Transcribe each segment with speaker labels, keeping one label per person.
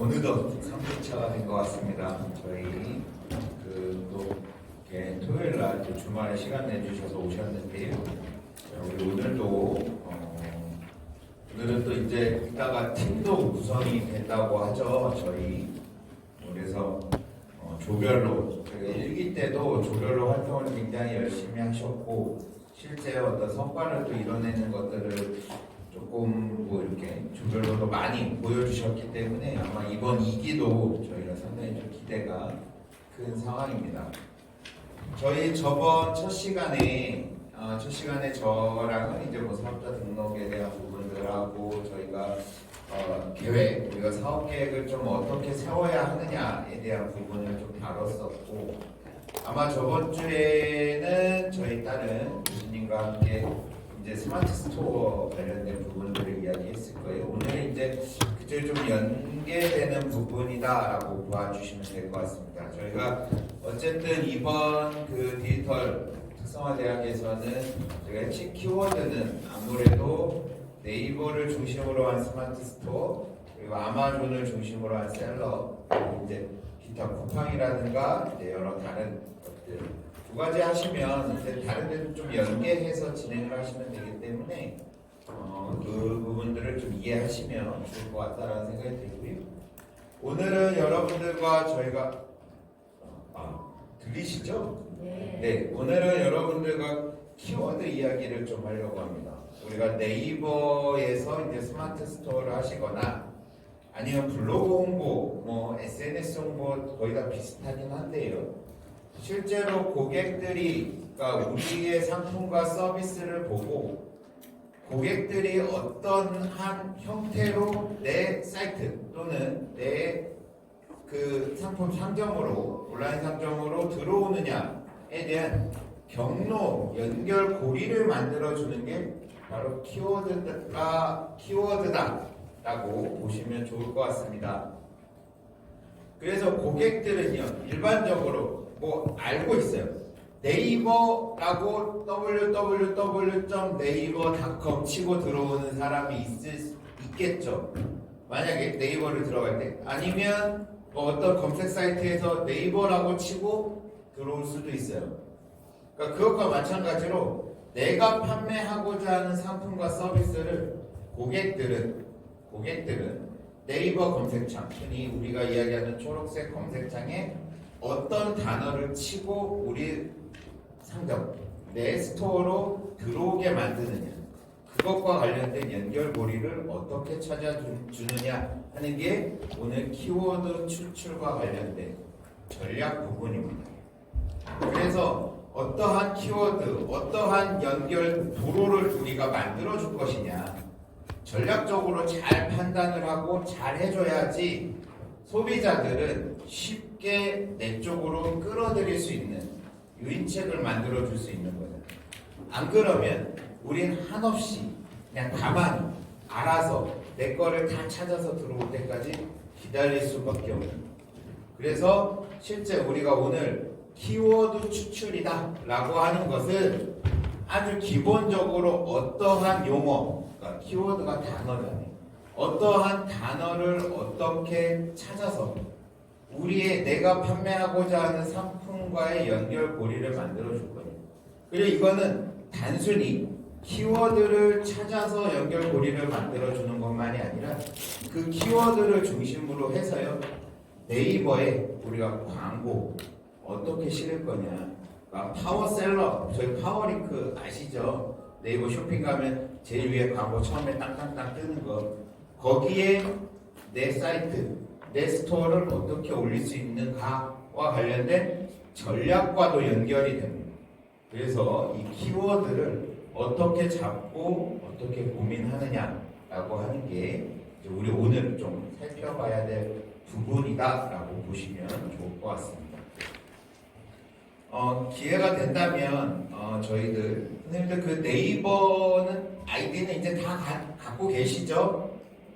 Speaker 1: 어느덧 3주차가 된 것 같습니다. 저희 또 토요일 날 또 주말에 시간 내주셔서 오셨는데요. 우리 오늘은 또 이제 이따가 팀도 구성이 된다고 하죠. 저희 그래서 조별로 저희가 1기 때도 조별로 활동을 굉장히 열심히 하셨고 실제 어떤 성과를 또 이뤄내는 것들을 조금 이렇게 조별로도 많이 보여주셨기 때문에 아마 이번 2기도 저희가 상당히 좀 기대가 큰 상황입니다. 저희 저번 첫 시간에 저랑은 이제 사업자 등록에 대한 부분들하고 저희가 우리가 사업 계획을 좀 어떻게 세워야 하느냐에 대한 부분을 좀 다뤘었고 아마 저번 주에는 저희 딸은 교수님과 함께 이제 스마트 스토어 관련된 부분들을 이야기했을 거예요. 오늘 이제 그쪽에 좀 연계되는 부분이다라고 봐주시면 될 것 같습니다. 저희가 어쨌든 이번 디지털 특성화 대학에서는 저희가 핵심 키워드는 아무래도 네이버를 중심으로 한 스마트 스토어 그리고 아마존을 중심으로 한 셀러 이제 기타 쿠팡이라든가 이제 여러 다른 것들 두 가지 하시면 이제 다른 데도 좀 연계해서 진행을 하시면 되기 때문에 그 부분들을 좀 이해하시면 좋을 것 같다라는 생각이 들고요. 오늘은 여러분들과 저희가 들리시죠? 네. 오늘은 여러분들과 키워드 이야기를 좀 하려고 합니다. 우리가 네이버에서 이제 스마트 스토어를 하시거나 아니면 블로그 홍보, SNS 홍보 거의 다 비슷하긴 한데요. 실제로 고객들이 그러니까 우리의 상품과 서비스를 보고 고객들이 어떤 한 형태로 내 사이트 또는 내 상품 상점으로 온라인 상점으로 들어오느냐에 대한 경로, 연결 고리를 만들어주는 게 바로 키워드다라고 보시면 좋을 것 같습니다. 그래서 고객들은요 일반적으로 알고 있어요. 네이버라고 www.naver.com 치고 들어오는 사람이 있겠죠. 만약에 네이버를 들어갈 때 아니면 어떤 검색 사이트에서 네이버라고 치고 들어올 수도 있어요. 그러니까 그것과 마찬가지로 내가 판매하고자 하는 상품과 서비스를 고객들은 네이버 검색창, 흔히 우리가 이야기하는 초록색 검색창에 어떤 단어를 치고 우리 상점, 내 스토어로 들어오게 만드느냐 그것과 관련된 연결고리를 어떻게 찾아주느냐 하는 게 오늘 키워드 추출과 관련된 전략 부분입니다. 그래서 어떠한 키워드, 어떠한 연결 도로를 우리가 만들어 줄 것이냐 전략적으로 잘 판단을 하고 잘 해줘야지 소비자들은 쉽게 내 쪽으로 끌어들일 수 있는 유인책을 만들어 줄 수 있는 거예요. 안 그러면 우린 한없이 그냥 가만히 알아서 내 거를 다 찾아서 들어올 때까지 기다릴 수밖에 없는. 그래서 실제 우리가 오늘 키워드 추출이다 라고 하는 것은 아주 기본적으로 어떠한 용어, 그러니까 키워드가 단어잖아요. 어떠한 단어를 어떻게 찾아서 우리의 내가 판매하고자 하는 상품과의 연결고리를 만들어 줄 거예요. 그리고 이거는 단순히 키워드를 찾아서 연결고리를 만들어 주는 것만이 아니라 그 키워드를 중심으로 해서요. 네이버에 우리가 광고 어떻게 실을 거냐. 그러니까 파워셀러, 저희 파워링크 아시죠? 네이버 쇼핑 가면 제일 위에 광고 처음에 땅땅땅 뜨는 거. 거기에 내 사이트, 내 스토어를 어떻게 올릴 수 있는가와 관련된 전략과도 연결이 됩니다. 그래서 이 키워드를 어떻게 잡고 어떻게 고민하느냐라고 하는 게 우리 오늘 좀 살펴봐야 될 부분이다라고 보시면 좋을 것 같습니다. 기회가 된다면 저희들 선생님들 그 네이버는 아이디는 이제 다 갖고 계시죠?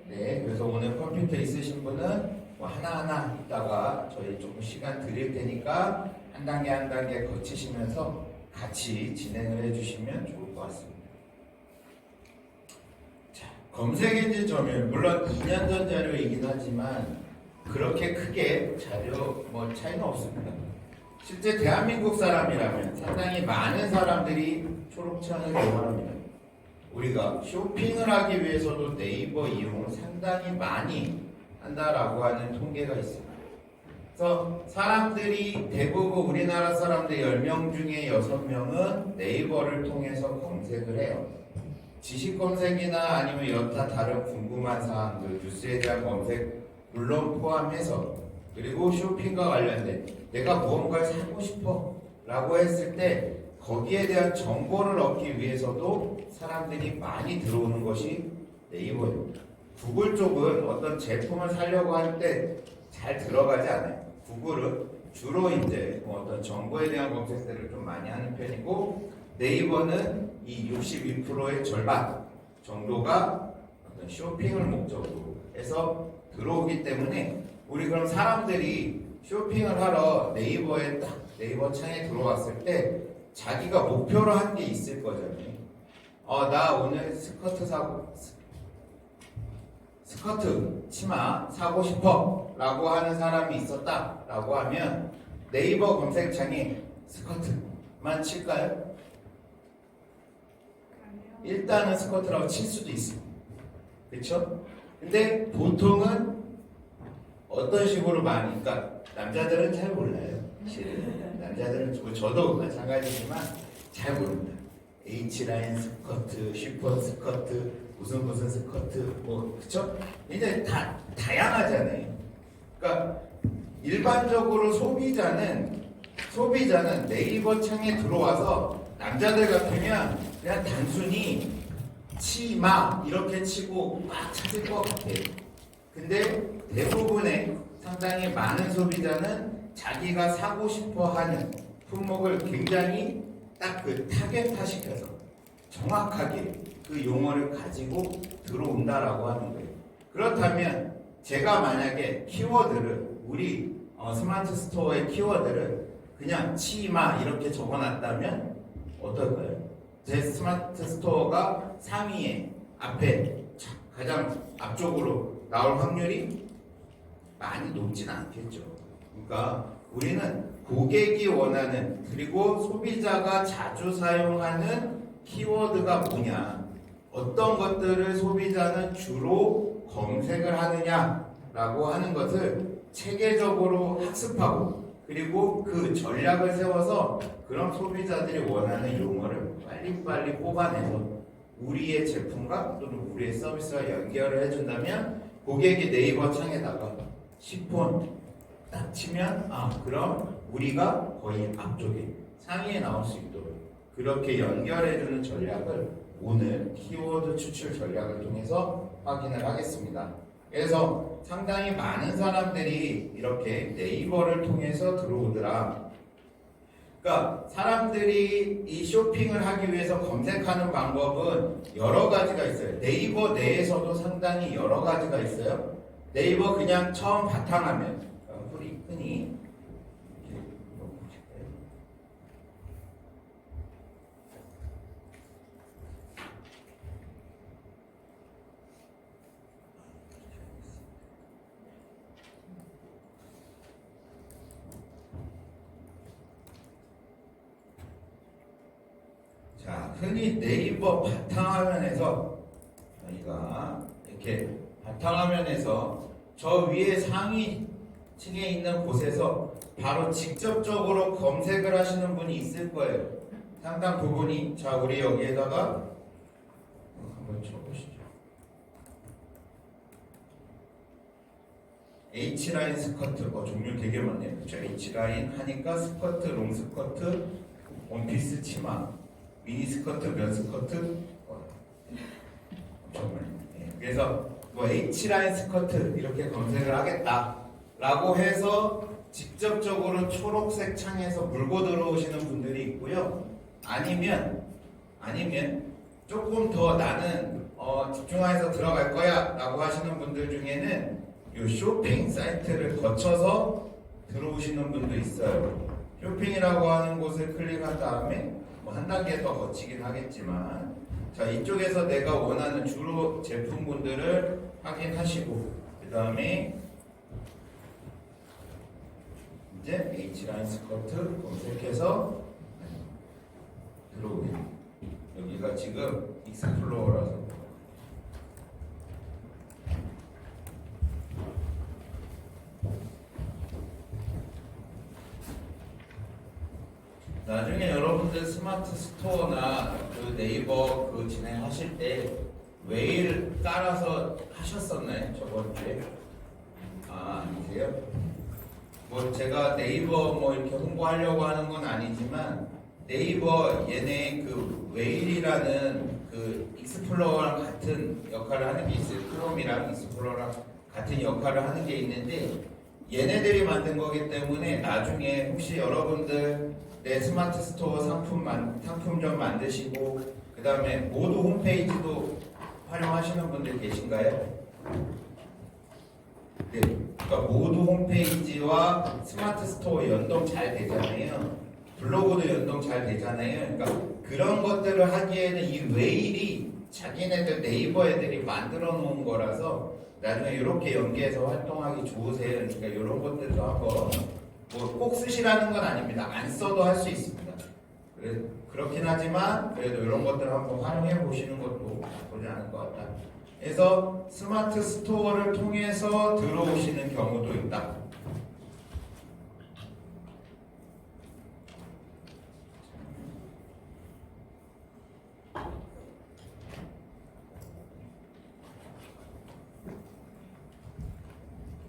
Speaker 1: 네, 그래서 오늘 컴퓨터 있으신 분은 하나하나 있다가 저희 조금 시간 드릴 테니까 한 단계 한 단계 거치시면서 같이 진행을 해주시면 좋을 것 같습니다. 자, 검색 엔진 점유율 물론 2년 전 자료이긴 하지만 그렇게 크게 차이는 없습니다. 실제 대한민국 사람이라면 상당히 많은 사람들이 초록창을 이용합니다. 우리가 쇼핑을 하기 위해서도 네이버 이용을 상당히 많이 한다라고 하는 통계가 있습니다. 그래서 사람들이 대부분 우리나라 사람들 10명 중에 6명은 네이버를 통해서 검색을 해요. 지식 검색이나 아니면 여타 다른 궁금한 사항들, 뉴스에 대한 검색 물론 포함해서, 그리고 쇼핑과 관련된 내가 무언가를 사고 싶어 라고 했을 때 거기에 대한 정보를 얻기 위해서도 사람들이 많이 들어오는 것이 네이버입니다. 구글 쪽은 어떤 제품을 사려고 할 때 잘 들어가지 않아요. 구글은 주로 이제 어떤 정보에 대한 검색들을 좀 많이 하는 편이고, 네이버는 이 62%의 절반 정도가 어떤 쇼핑을 목적으로 해서 들어오기 때문에, 우리 그럼 사람들이 쇼핑을 하러 네이버에 딱 네이버 창에 들어왔을 때 자기가 목표로 한 게 있을 거잖아요. 나 오늘 스커트 치마 사고 싶어 라고 하는 사람이 있었다 라고 하면 네이버 검색창에 스커트만 칠까요? 일단은 스커트라고 칠 수도 있습니다. 그렇죠? 근데 보통은 어떤 식으로 많이, 그러니까 남자들은 잘 몰라요. 남자들은 저도 마찬가지지만 잘 모릅니다. H라인 스커트, 슈퍼 스커트, 무슨 스커트, 그쵸? 이제 다양하잖아요. 그러니까 일반적으로 소비자는 네이버 창에 들어와서 남자들 같으면 그냥 단순히 치마 이렇게 치고 막 찾을 것 같아요. 근데 대부분의 상당히 많은 소비자는 자기가 사고 싶어 하는 품목을 굉장히 딱 타겟화시켜서 정확하게 그 용어를 가지고 들어온다라고 하는 거예요. 그렇다면 제가 만약에 키워드를 우리 스마트 스토어의 키워드를 그냥 치마 이렇게 적어놨다면 어떨까요? 제 스마트 스토어가 상위에 앞에 가장 앞쪽으로 나올 확률이 많이 높진 않겠죠. 그러니까 우리는 고객이 원하는, 그리고 소비자가 자주 사용하는 키워드가 뭐냐, 어떤 것들을 소비자는 주로 검색을 하느냐라고 하는 것을 체계적으로 학습하고, 그리고 그 전략을 세워서 그런 소비자들이 원하는 용어를 빨리빨리 뽑아내서 우리의 제품과 또는 우리의 서비스와 연결을 해준다면, 고객이 네이버 창에다가 시폰 딱 치면 그럼 우리가 거의 앞쪽에 상위에 나올 수 있도록 그렇게 연결해주는 전략을 오늘 키워드 추출 전략을 통해서 확인을 하겠습니다. 그래서 상당히 많은 사람들이 이렇게 네이버를 통해서 들어오더라. 그러니까 사람들이 이 쇼핑을 하기 위해서 검색하는 방법은 여러 가지가 있어요. 네이버 내에서도 상당히 여러 가지가 있어요. 네이버 그냥 처음 바탕화면, 흔히 흔히 네이버 바탕화면에서 저희가 이렇게 바탕화면에서 저 위에 상위 층에 있는 곳에서 바로 직접적으로 검색을 하시는 분이 있을 거예요. 상당 부분이. 자, 우리 여기에다가 한번 쳐보시죠. H라인 스커트, 종류 되게 많네요. 그렇죠? H라인 하니까 스커트, 롱 스커트, 원피스 치마, 미니 스커트, 면 스커트, 정말. 그래서 H라인 스커트 이렇게 검색을 하겠다라고 해서 직접적으로 초록색 창에서 물고 들어오시는 분들이 있고요. 아니면 조금 더 나는 집중해서 들어갈 거야 라고 하시는 분들 중에는 이 쇼핑 사이트를 거쳐서 들어오시는 분도 있어요. 쇼핑이라고 하는 곳을 클릭한 다음에 한 단계 더 거치긴 하겠지만, 자, 이쪽에서 내가 원하는 주로 제품군들을 확인하시고, 그 다음에 H라인 스커트 검색해서 들어오게. 여기가 지금 익스플로어라서 나중에 여러분들 스마트 스토어나 그 네이버 그 진행하실 때 웨일 깔아서 하셨었나요? 저번 주에? 아니세요? 뭐 제가 네이버 뭐 이렇게 홍보하려고 하는 건 아니지만 네이버 얘네 그 웨일이라는 그 익스플로어랑 같은 역할을 하는 게 있어요. 크롬이랑 익스플로어랑 같은 역할을 하는 게 있는데 얘네들이 만든 거기 때문에 나중에 혹시 여러분들 내 스마트 스토어 상품점 만드시고 그 다음에 모두 홈페이지도 활용하시는 분들 계신가요? 네, 그러니까 모두 홈페이지와 스마트 스토어 연동 잘 되잖아요. 블로그도 연동 잘 되잖아요. 그러니까 그런 것들을 하기에는 이 웨일이 자기네들 네이버 애들이 만들어 놓은 거라서 나중에 이렇게 연계해서 활동하기 좋으세요. 그러니까 이런 것들도 한번 뭐 꼭 쓰시라는 건 아닙니다. 안 써도 할 수 있습니다. 그렇긴 하지만 그래도 이런 것들을 한번 활용해 보시는 것도 나쁘지 않을 것 같다. 그래서 스마트 스토어를 통해서 들어오시는 경우도 있다.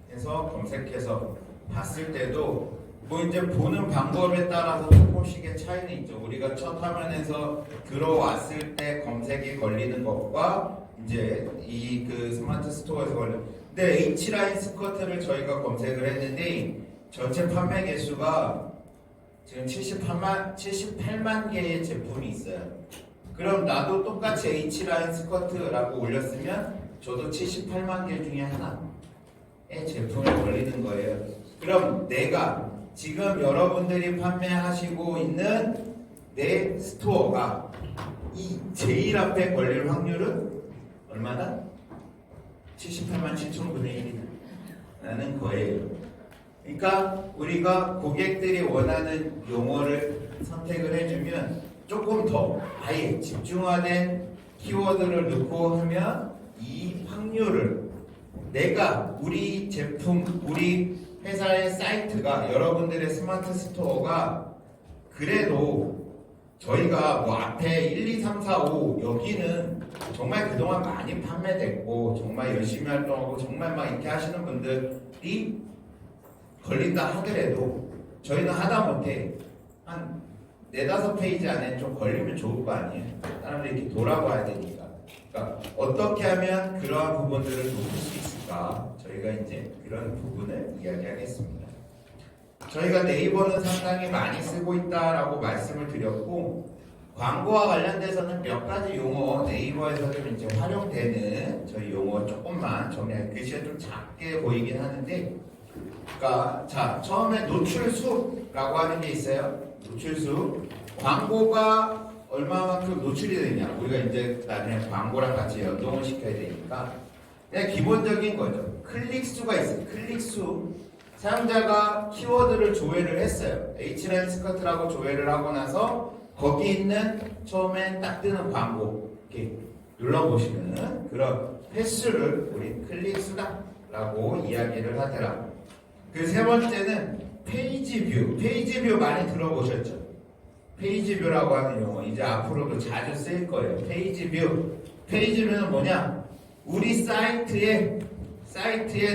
Speaker 1: 그래서 검색해서 봤을 때도 뭐 이제 보는 방법에 따라서 조금씩의 차이는 있죠. 우리가 첫 화면에서 들어왔을 때 검색이 걸리는 것과 이제 이 그 스마트 스토어에서 걸리는. 근데 H라인 스커트를 저희가 검색을 했는데 전체 판매 개수가 지금 78만 개의 제품이 있어요. 그럼 나도 똑같이 H라인 스커트라고 올렸으면 저도 78만 개 중에 하나의 제품을 걸리는 거예요. 그럼 내가 지금 여러분들이 판매하시고 있는 내 스토어가 이 제일 앞에 걸릴 확률은 얼마나? 78만 7천분의 1이라는 거예요. 그러니까 우리가 고객들이 원하는 용어를 선택을 해주면 조금 더 아예 집중화된 키워드를 넣고 하면 이 확률을 내가 우리 제품, 우리 회사의 사이트가 여러분들의 스마트 스토어가 그래도 저희가 뭐 앞에 1, 2, 3, 4, 5 여기는 정말 그동안 많이 판매됐고 정말 열심히 활동하고 정말 막 이렇게 하시는 분들이 걸린다 하더라도 저희는 하다못해 한 4, 5페이지 안에 좀 걸리면 좋을 거 아니에요. 사람들이 이렇게 돌아봐야 되니까. 그러니까 어떻게 하면 그러한 부분들을 높일 수 있을까? 저희가 이제 그런 부분을 이야기하겠습니다. 저희가 네이버는 상당히 많이 쓰고 있다라고 말씀을 드렸고 광고와 관련돼서는 몇 가지 용어 네이버에서 좀 이제 활용되는 저희 용어 조금만 정리할 글씨가 좀 작게 보이긴 하는데 그러니까 자 처음에 노출수라고 하는 게 있어요. 노출수 광고가 얼마만큼 노출이 되냐 우리가 이제 나중에 광고랑 같이 연동을 시켜야 되니까 그냥 기본적인 거죠. 클릭수가 있어요. 클릭수 사용자가 키워드를 조회를 했어요. H라인 스커트라고 조회를 하고 나서 거기 있는 처음에 딱 뜨는 광고 이렇게 눌러보시면 그런 횟수를 우리 클릭수다라고 이야기를 하더라. 그 세 번째는 페이지 뷰. 페이지 뷰 많이 들어보셨죠? 페이지 뷰라고 하는 용어 이제 앞으로도 자주 쓰일 거예요. 페이지 뷰. 페이지 뷰는 뭐냐? 우리 사이트에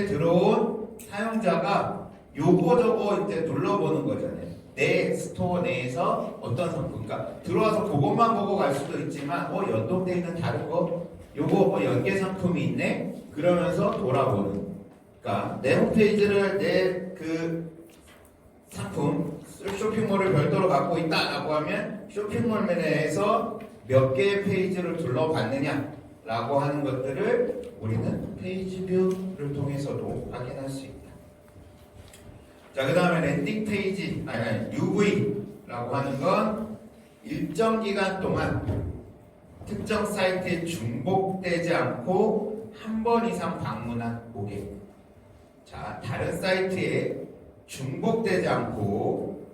Speaker 1: 들어온 사용자가 요거 저거 이제 눌러보는 거잖아요. 내 스토어 내에서 어떤 상품, 그러니까 들어와서 그것만 보고 갈 수도 있지만 연동되어 있는 다른 거 요거 연계 상품이 있네 그러면서 돌아보는. 그러니까 내 홈페이지를 내 그 상품 쇼핑몰을 별도로 갖고 있다라고 하면 쇼핑몰 내에서 몇 개의 페이지를 둘러봤느냐라고 하는 것들을 우리는 페이지 뷰를 통해서도 확인할 수 있다. 자, 그 다음에 랜딩 페이지, UV라고 하는 건 일정 기간 동안 특정 사이트에 중복되지 않고 한 번 이상 방문한 고객. 자, 다른 사이트에 중복되지 않고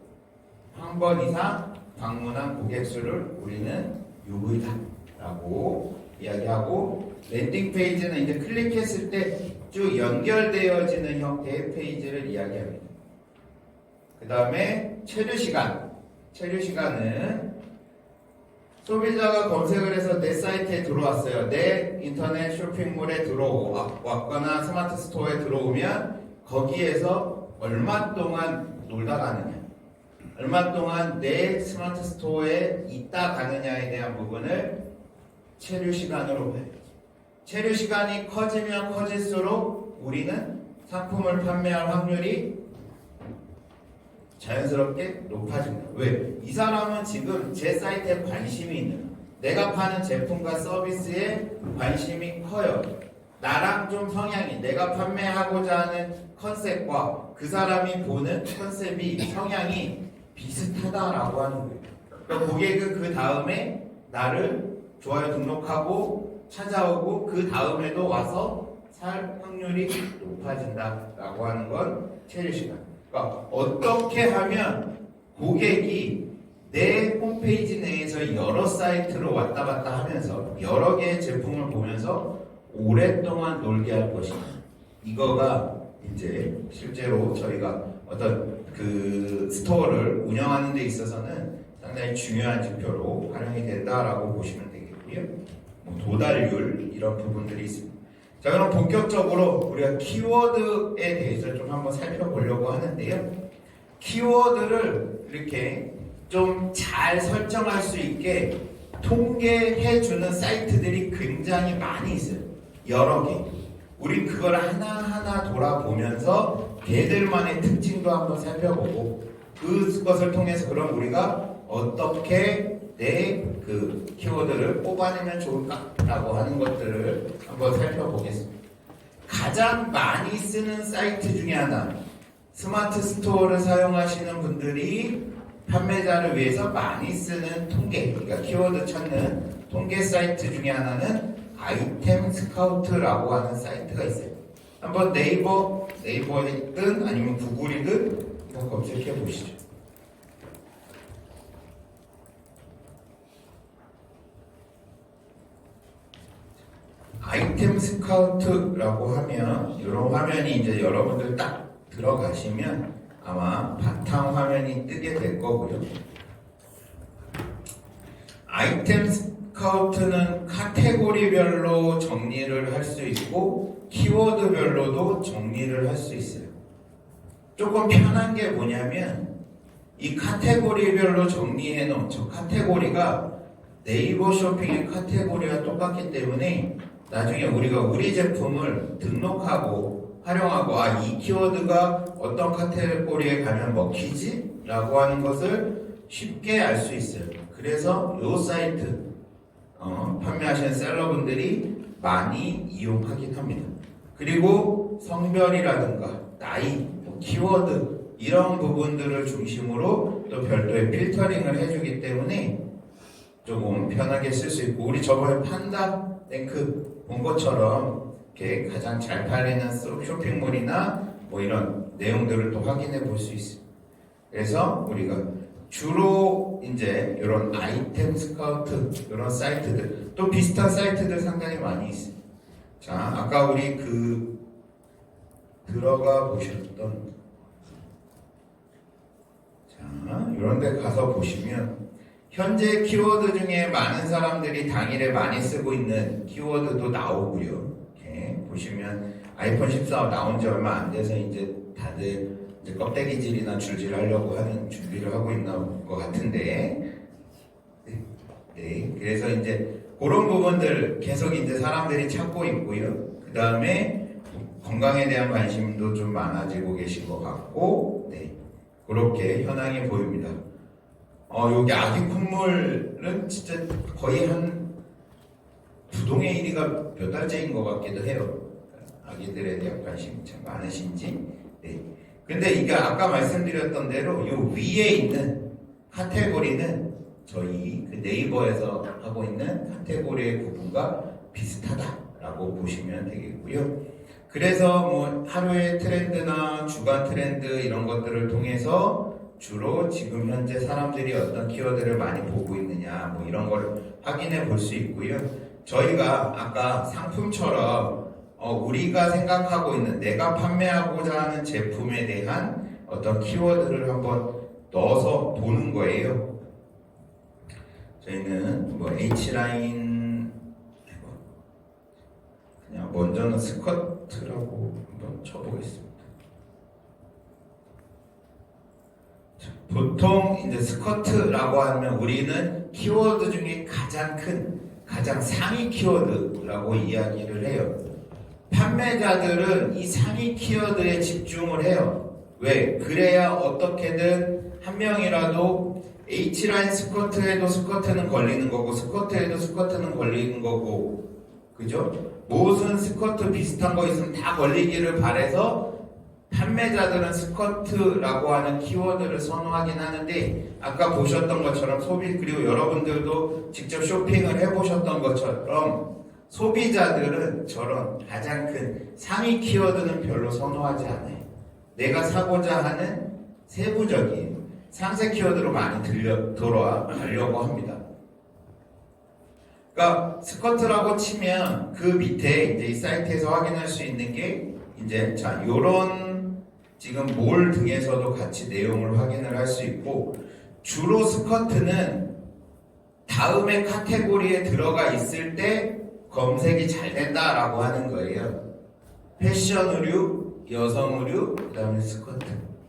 Speaker 1: 한 번 이상 방문한 고객 수를 우리는 요구이다 라고 이야기하고, 랜딩 페이지는 이제 클릭했을 때 쭉 연결되어지는 형태의 페이지를 이야기합니다. 그 다음에 체류 시간. 체류 시간은 소비자가 검색을 해서 내 사이트에 들어왔어요. 내 인터넷 쇼핑몰에 들어왔거나 스마트 스토어에 들어오면 거기에서 얼마 동안 놀다 가느냐, 얼마 동안 내 스마트 스토어에 있다 가느냐에 대한 부분을 체류 시간으로 봐요. 체류 시간이 커지면 커질수록 우리는 상품을 판매할 확률이 자연스럽게 높아진다. 왜? 이 사람은 지금 제 사이트에 관심이 있는 거야. 내가 파는 제품과 서비스에 관심이 커요. 나랑 좀 성향이, 내가 판매하고자 하는 컨셉과 그 사람이 보는 컨셉이, 성향이 비슷하다라고 하는 거예요. 그러니까 고객은 그 다음에 나를 좋아요 등록하고 찾아오고 그 다음에도 와서 살 확률이 높아진다라고 하는 건 체류 시간. 그러니까 어떻게 하면 고객이 내 홈페이지 내에서 여러 사이트로 왔다 갔다 하면서 여러 개의 제품을 보면서 오랫동안 놀게 할 것이냐. 이거가 이제 실제로 저희가 어떤 그 스토어를 운영하는 데 있어서는 상당히 중요한 지표로 활용이 된다라고 보시면 되겠고요. 도달률 이런 부분들이 있습니다. 자, 그럼 본격적으로 우리가 키워드에 대해서 좀 한번 살펴보려고 하는데요. 키워드를 이렇게 좀 잘 설정할 수 있게 통계해주는 사이트들이 굉장히 많이 있어요. 여러 개. 우리 그걸 하나하나 돌아보면서 걔들만의 특징도 한번 살펴보고, 그것을 통해서 그럼 우리가 어떻게 내 그 키워드를 뽑아내면 좋을까라고 하는 것들을 한번 살펴보겠습니다. 가장 많이 쓰는 사이트 중에 하나, 스마트 스토어를 사용하시는 분들이 판매자를 위해서 많이 쓰는 통계, 그러니까 키워드 찾는 통계 사이트 중에 하나는 아이템 스카우트라고 하는 사이트가 있어요. 한번 네이버이든 아니면 구글이든 이거 검색해 보시죠. 아이템 스카우트라고 하면 이런 화면이 이제 여러분들 딱 들어가시면 아마 바탕 화면이 뜨게 될 거고요. 아이템 스카우트는 카테고리별로 정리를 할 수 있고 키워드별로도 정리를 할 수 있어요. 조금 편한 게 뭐냐면 이 카테고리별로 정리해 놓은 저 카테고리가 네이버 쇼핑의 카테고리와 똑같기 때문에 나중에 우리가 우리 제품을 등록하고 활용하고 이 키워드가 어떤 카테고리에 가면 먹히지? 라고 하는 것을 쉽게 알 수 있어요. 그래서 이 사이트 판매하시는 셀러분들이 많이 이용하긴 합니다. 그리고 성별이라든가 나이, 키워드 이런 부분들을 중심으로 또 별도의 필터링을 해주기 때문에 조금 편하게 쓸 수 있고, 우리 저번에 판다 랭크 본 것처럼 이렇게 가장 잘 팔리는 쇼핑몰이나 뭐 이런 내용들을 또 확인해 볼 수 있습니다. 그래서 우리가 주로 이제 이런 아이템 스카우트 이런 사이트들, 또 비슷한 사이트들 상당히 많이 있습니다. 자, 아까 우리 들어가 보셨던 이런 데 가서 보시면 현재 키워드 중에 많은 사람들이 당일에 많이 쓰고 있는 키워드도 나오고요. 이렇게 보시면 아이폰 14 나온 지 얼마 안 돼서 이제 다들 이제 껍데기질이나 줄질 하려고 하는 준비를 하고 있는 것 같은데, 네, 그래서 이제 그런 부분들 계속 이제 사람들이 찾고 있고요. 그 다음에 건강에 대한 관심도 좀 많아지고 계신 것 같고, 네, 그렇게 현황이 보입니다. 여기 아기 콧물은 진짜 거의 한 부동의 1위가 몇 달째인 것 같기도 해요. 아기들에 대한 관심이 참 많으신지. 네. 근데 이게 아까 말씀드렸던 대로 이 위에 있는 카테고리는 저희 그 네이버에서 하고 있는 카테고리의 부분과 비슷하다라고 보시면 되겠고요. 그래서 뭐 하루의 트렌드나 주간 트렌드 이런 것들을 통해서 주로 지금 현재 사람들이 어떤 키워드를 많이 보고 있느냐 뭐 이런 걸 확인해 볼 수 있고요. 저희가 아까 상품처럼 우리가 생각하고 있는 내가 판매하고자 하는 제품에 대한 어떤 키워드를 한번 넣어서 보는 거예요. 저희는 뭐 H라인 그냥 먼저는 스커트라고 한번 쳐보겠습니다. 보통 이제 스커트라고 하면 우리는 키워드 중에 가장 큰, 가장 상위 키워드라고 이야기를 해요. 판매자들은 이 상위 키워드에 집중을 해요. 왜? 그래야 어떻게든 한 명이라도 H라인 스커트에도 스커트는 걸리는 거고 스커트에도 스커트는 걸리는 거고 그죠? 무슨 스커트 비슷한 거 있으면 다 걸리기를 바래서 판매자들은 스커트라고 하는 키워드를 선호하긴 하는데 아까 보셨던 것처럼 그리고 여러분들도 직접 쇼핑을 해보셨던 것처럼 소비자들은 저런 가장 큰 상위 키워드는 별로 선호하지 않아요. 내가 사고자 하는 세부적인 상세 키워드로 많이 들어가려고 합니다. 그러니까 스커트라고 치면 그 밑에 이제 이 사이트에서 확인할 수 있는 게 이제 자 요런 지금 몰 등에서도 같이 내용을 확인을 할 수 있고 주로 스커트는 다음의 카테고리에 들어가 있을 때 검색이 잘 된다라고 하는 거예요. 패션 의류, 여성 의류, 그 다음에 스커트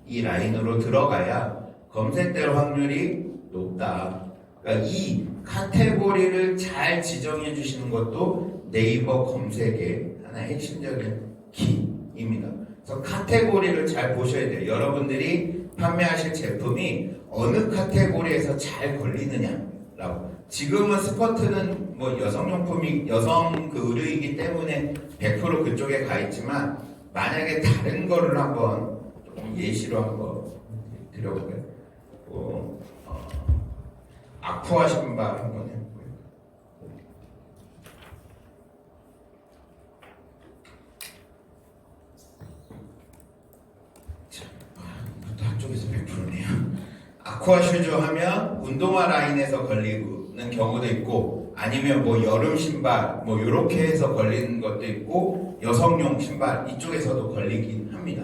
Speaker 1: 이 라인으로 들어가야 검색될 확률이 높다. 그러니까 이 카테고리를 잘 지정해 주시는 것도 네이버 검색의 하나의 핵심적인 키입니다. 그래서 카테고리를 잘 보셔야 돼요. 여러분들이 판매하실 제품이 어느 카테고리에서 잘 걸리느냐라고. 지금은 스커트는 뭐 여성용품이 여성 그 의류이기 때문에 100% 그쪽에 가 있지만 만약에 다른 거를 한번 조금 예시로 한번 드려볼까요? 아쿠아 신발 한번 해볼까요? 한쪽에서 100%네요. 아쿠아 슈즈 하면 운동화 라인에서 걸리는 경우도 있고 아니면 뭐 여름 신발 뭐 이렇게 해서 걸리는 것도 있고 여성용 신발 이쪽에서도 걸리긴 합니다.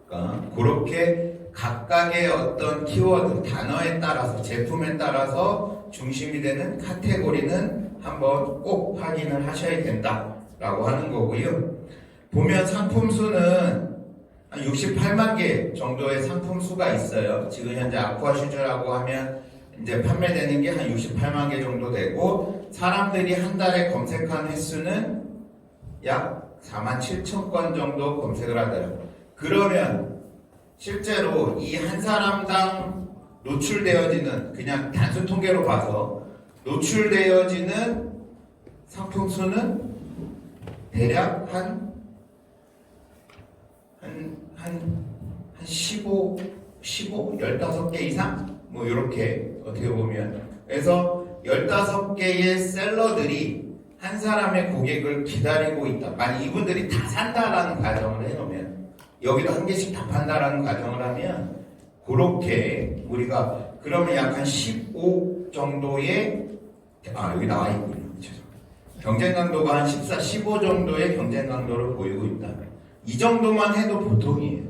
Speaker 1: 그러니까 그렇게 각각의 어떤 키워드 단어에 따라서 제품에 따라서 중심이 되는 카테고리는 한번 꼭 확인을 하셔야 된다라고 하는 거고요. 보면 상품 수는 한 68만 개 정도의 상품 수가 있어요. 지금 현재 아쿠아 슈즈라고 하면 이제 판매되는 게 한 68만 개 정도 되고 사람들이 한 달에 검색한 횟수는 약 47,000건 정도 검색을 하더라고요. 그러면 실제로 이 한 사람당 노출되어지는 그냥 단순 통계로 봐서 노출되어지는 상품 수는 대략 한 15 15 15 이상? 뭐 이렇게 어떻게 보면 그래서 15개의 셀러들이 한 사람의 고객을 기다리고 있다. 만약 이분들이 다 산다라는 가정을 해놓으면 여기도 한 개씩 다 판다라는 가정을 하면 그렇게 우리가 그러면 약 한 15 정도의 여기 나와 있군요. 경쟁 강도가 한 14, 15 정도의 경쟁 강도를 보이고 있다. 이 정도만 해도 보통이에요.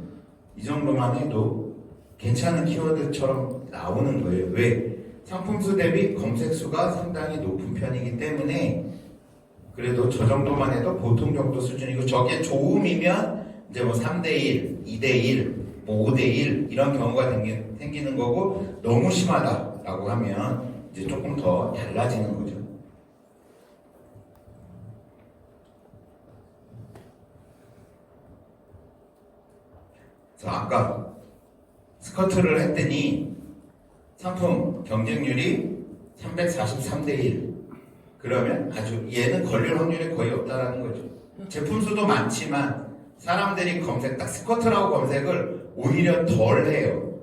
Speaker 1: 이 정도만 해도 괜찮은 키워드처럼 나오는 거예요. 왜? 상품수 대비 검색수가 상당히 높은 편이기 때문에 그래도 저 정도만 해도 보통 정도 수준이고 저게 좋음이면 이제 뭐 3대1, 2대1, 뭐 5대1 이런 경우가 생기는 거고 너무 심하다라고 하면 이제 조금 더 달라지는 거죠. 그래서 아까 스커트를 했더니 상품 경쟁률이 343대1 그러면 아주 얘는 걸릴 확률이 거의 없다라는 거죠. 제품 수도 많지만 사람들이 딱 스커트라고 검색을 오히려 덜 해요.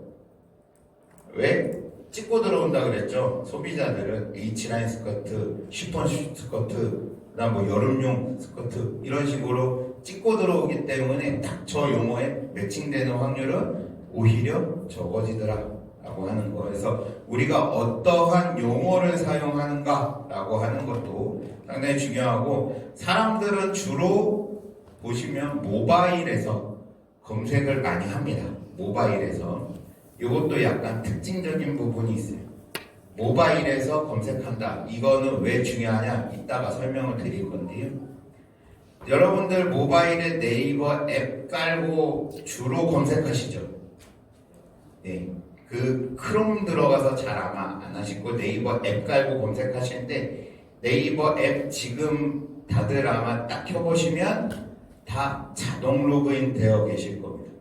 Speaker 1: 왜? 찍고 들어온다 그랬죠. 소비자들은 H라인 스커트, 쉬폰 스커트, 그다음 뭐 여름용 스커트 이런 식으로 찍고 들어오기 때문에 딱 저 용어에 매칭되는 확률은 오히려 적어지더라 라고 하는 거. 그래서 우리가 어떠한 용어를 사용하는가라고 하는 것도 상당히 중요하고, 사람들은 주로 보시면 모바일에서 검색을 많이 합니다. 모바일에서. 이것도 약간 특징적인 부분이 있어요. 모바일에서 검색한다. 이거는 왜 중요하냐? 이따가 설명을 드릴 건데요. 여러분들 모바일에 네이버 앱 깔고 주로 검색하시죠? 네. 그 크롬 들어가서 잘 아마 안 하시고 네이버 앱 깔고 검색하시는데, 네이버 앱 지금 다들 아마 딱 켜보시면 다 자동 로그인 되어 계실 겁니다.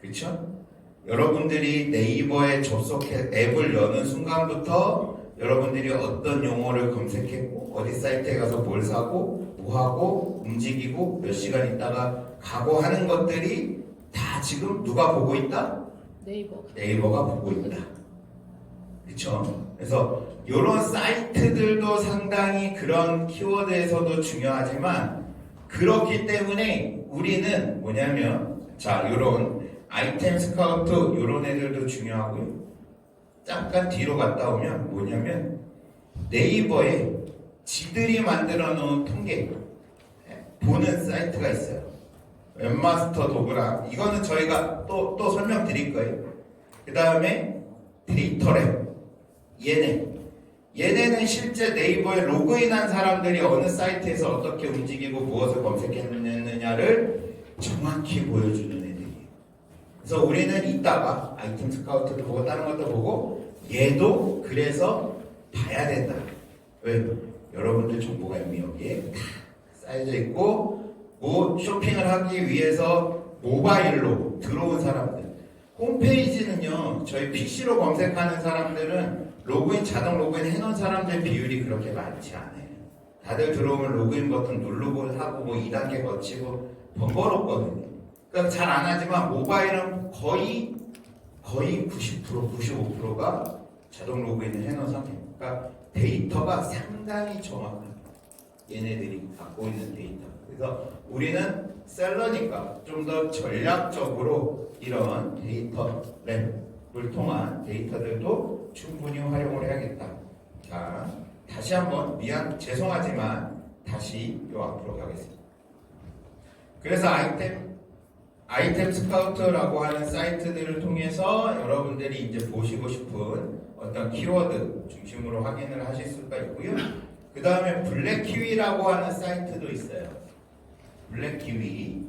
Speaker 1: 그렇죠? 여러분들이 네이버에 접속해 앱을 여는 순간부터 여러분들이 어떤 용어를 검색했고 어디 사이트에 가서 뭘 사고 뭐하고 움직이고 몇 시간 있다가 가고 하는 것들이 다 지금 누가 보고 있다? 네이버가 보고 있다. 그렇죠? 그래서 이런 사이트들도 상당히 그런 키워드에서도 중요하지만, 그렇기 때문에 우리는 뭐냐면, 자, 이런 아이템 스카우트 이런 애들도 중요하고요. 잠깐 뒤로 갔다 오면 뭐냐면, 네이버에 지들이 만들어 놓은 통계 보는 사이트가 있어요. 웹마스터 도구라. 이거는 저희가 또 설명드릴 거예요. 그 다음에 데이터랩. 얘네는 실제 네이버에 로그인한 사람들이 어느 사이트에서 어떻게 움직이고 무엇을 검색했느냐를 정확히 보여주는 애들이에요. 그래서 우리는 이따가 아이템 스카우트를 보고 다른 것도 보고, 얘도 그래서 봐야 된다. 왜? 여러분들 정보가 이미 여기에 다 쌓여져 있고, 뭐 쇼핑을 하기 위해서 모바일로 들어온 사람들, 홈페이지는요, 저희 PC로 검색하는 사람들은 자동 로그인 해놓은 사람들 비율이 그렇게 많지 않아요. 다들 들어오면 로그인 버튼 누르고 하고 뭐 2단계 거치고 번거롭거든요. 그러니까 잘 안 하지만 모바일은 거의 90%, 95%가 자동 로그인을 해놓은 상태입니다. 그러니까 데이터가 상당히 정확합니다. 얘네들이 갖고 있는 데이터. 그래서 우리는 셀러니까 좀 더 전략적으로 이런 데이터 랩을 통한 데이터들도 충분히 활용을 해야겠다. 자, 다시 한번 죄송하지만 다시 요 앞으로 가겠습니다. 그래서 아이템 스카우트라고 하는 사이트들을 통해서 여러분들이 이제 보시고 싶은 어떤 키워드 중심으로 확인을 하실 수가 있고요. 그 다음에 블랙키위라고 하는 사이트도 있어요. 블랙키위.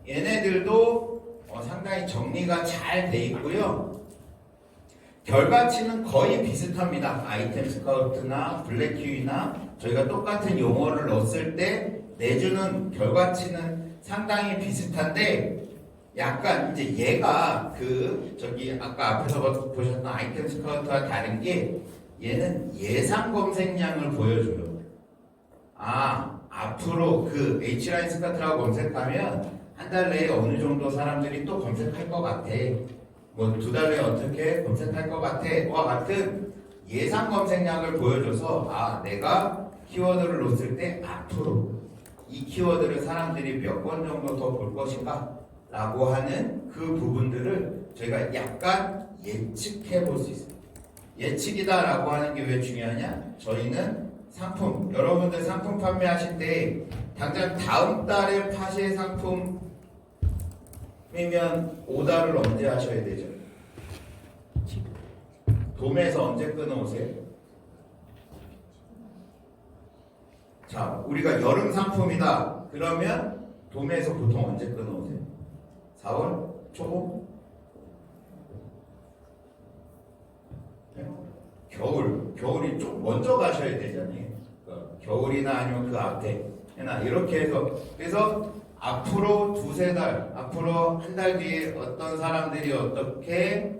Speaker 1: 얘네들도 상당히 정리가 잘 돼 있고요. 결과치는 거의 비슷합니다. 아이템 스카우트나 블랙키위나 저희가 똑같은 용어를 넣었을 때 내주는 결과치는 상당히 비슷한데, 약간 이제 얘가 아까 앞에서 보셨던 아이템 스카우트와 다른 게, 얘는 예상 검색량을 보여줘요. 앞으로 그 H라인 스카우트라고 검색하면 한 달 내에 어느 정도 사람들이 또 검색할 것 같아. 뭐 2달 내에 어떻게 검색할 것 같아. 와 같은 예상 검색량을 보여줘서 내가 키워드를 놓을 때 앞으로 이 키워드를 사람들이 몇 번 정도 더 볼 것인가 라고 하는 그 부분들을 저희가 약간 예측해 볼 수 있습니다. 예측이다 라고 하는 게 왜 중요하냐? 저희는 여러분들 상품 판매하실 때 당장 다음 달에 파실 상품이면 오더를 언제 하셔야 되죠? 도매에서 언제 끊어오세요? 자, 우리가 여름 상품이다. 그러면 도매에서 보통 언제 끊어오세요? 4월 초고? 네? 겨울이 좀 먼저 가셔야 되잖아요. 그러니까 겨울이나 아니면 그 앞에 이렇게 해서, 그래서 앞으로 2-3달, 앞으로 한 달 뒤에 어떤 사람들이 어떻게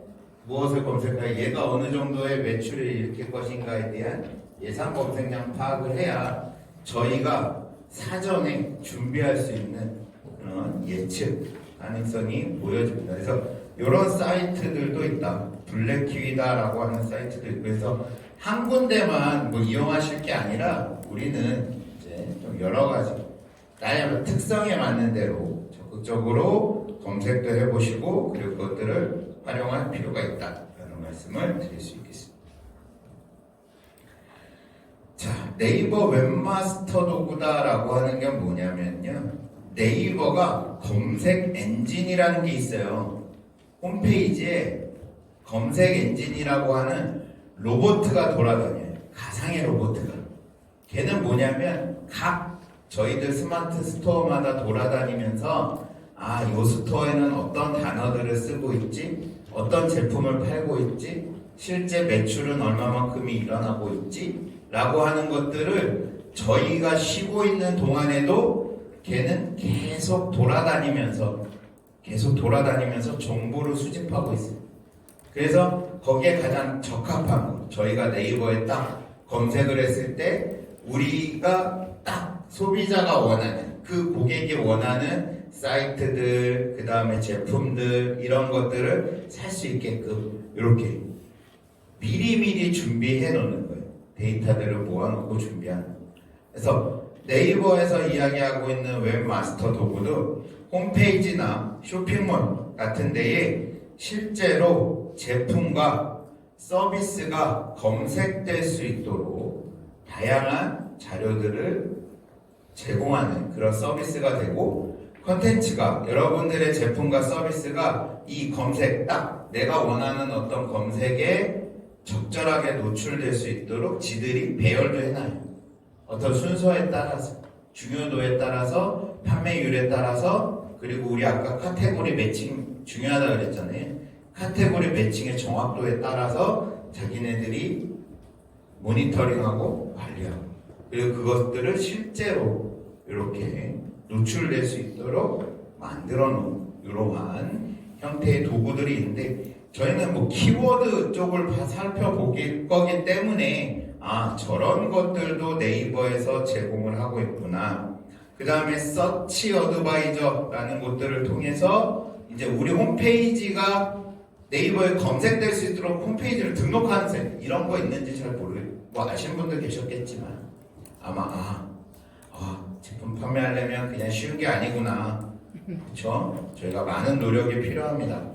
Speaker 1: 무엇을 검색할, 얘가 어느 정도의 매출을 일으킬 것인가에 대한 예상 검색량 파악을 해야 저희가 사전에 준비할 수 있는 그런 예측 가능성이 보여집니다. 그래서 이런 사이트들도 있다. 블랙키위다라고 하는 사이트도 있고, 그래서 한 군데만 이용하실 게 아니라 우리는 이제 좀 여러 가지 나의 특성에 맞는 대로 적극적으로 검색도 해보시고, 그리고 그것들을 활용할 필요가 있다라는 말씀을 드릴 수 있겠습니다. 자, 네이버 웹마스터 도구다라고 하는 게 뭐냐면요, 네이버가 검색 엔진이라는 게 있어요. 홈페이지에 검색 엔진이라고 하는 로봇가 돌아다녀요. 가상의 로봇가. 걔는 뭐냐면 각 저희들 스마트 스토어마다 돌아다니면서 요 스토어에는 어떤 단어들을 쓰고 있지, 어떤 제품을 팔고 있지, 실제 매출은 얼마만큼이 일어나고 있지 라고 하는 것들을 저희가 쉬고 있는 동안에도 걔는 계속 돌아다니면서 정보를 수집하고 있어요. 그래서 거기에 가장 적합한 거, 저희가 네이버에 딱 검색을 했을 때 우리가 딱 소비자가 원하는, 그 고객이 원하는 사이트들, 그 다음에 제품들, 이런 것들을 살 수 있게끔 이렇게 미리미리 준비해 놓는 거예요. 데이터들을 모아놓고 준비하는 거예요. 그래서 네이버에서 이야기하고 있는 웹마스터 도구도 홈페이지나 쇼핑몰 같은 데에 실제로 제품과 서비스가 검색될 수 있도록 다양한 자료들을 제공하는 그런 서비스가 되고, 컨텐츠가, 여러분들의 제품과 서비스가 이 검색, 딱 내가 원하는 어떤 검색에 적절하게 노출될 수 있도록 지들이 배열도 해놔요. 어떤 순서에 따라서, 중요도에 따라서, 판매율에 따라서, 그리고 우리 아까 카테고리 매칭 중요하다고 그랬잖아요. 카테고리 매칭의 정확도에 따라서 자기네들이 모니터링하고 관리하고, 그리고 그것들을 실제로 이렇게 노출될 수 있도록 만들어 놓은 이러한 형태의 도구들이 있는데, 저희는 뭐 키워드 쪽을 살펴볼 거기 때문에 저런 것들도 네이버에서 제공을 하고 있구나. 그 다음에 서치 어드바이저라는 것들을 통해서 이제 우리 홈페이지가 네이버에 검색될 수 있도록 홈페이지를 등록하는 셈, 이런 거 있는지 잘 뭐 아시는 분들 계셨겠지만 아마 제품 판매하려면 그냥 쉬운 게 아니구나. 그렇죠? 저희가 많은 노력이 필요합니다.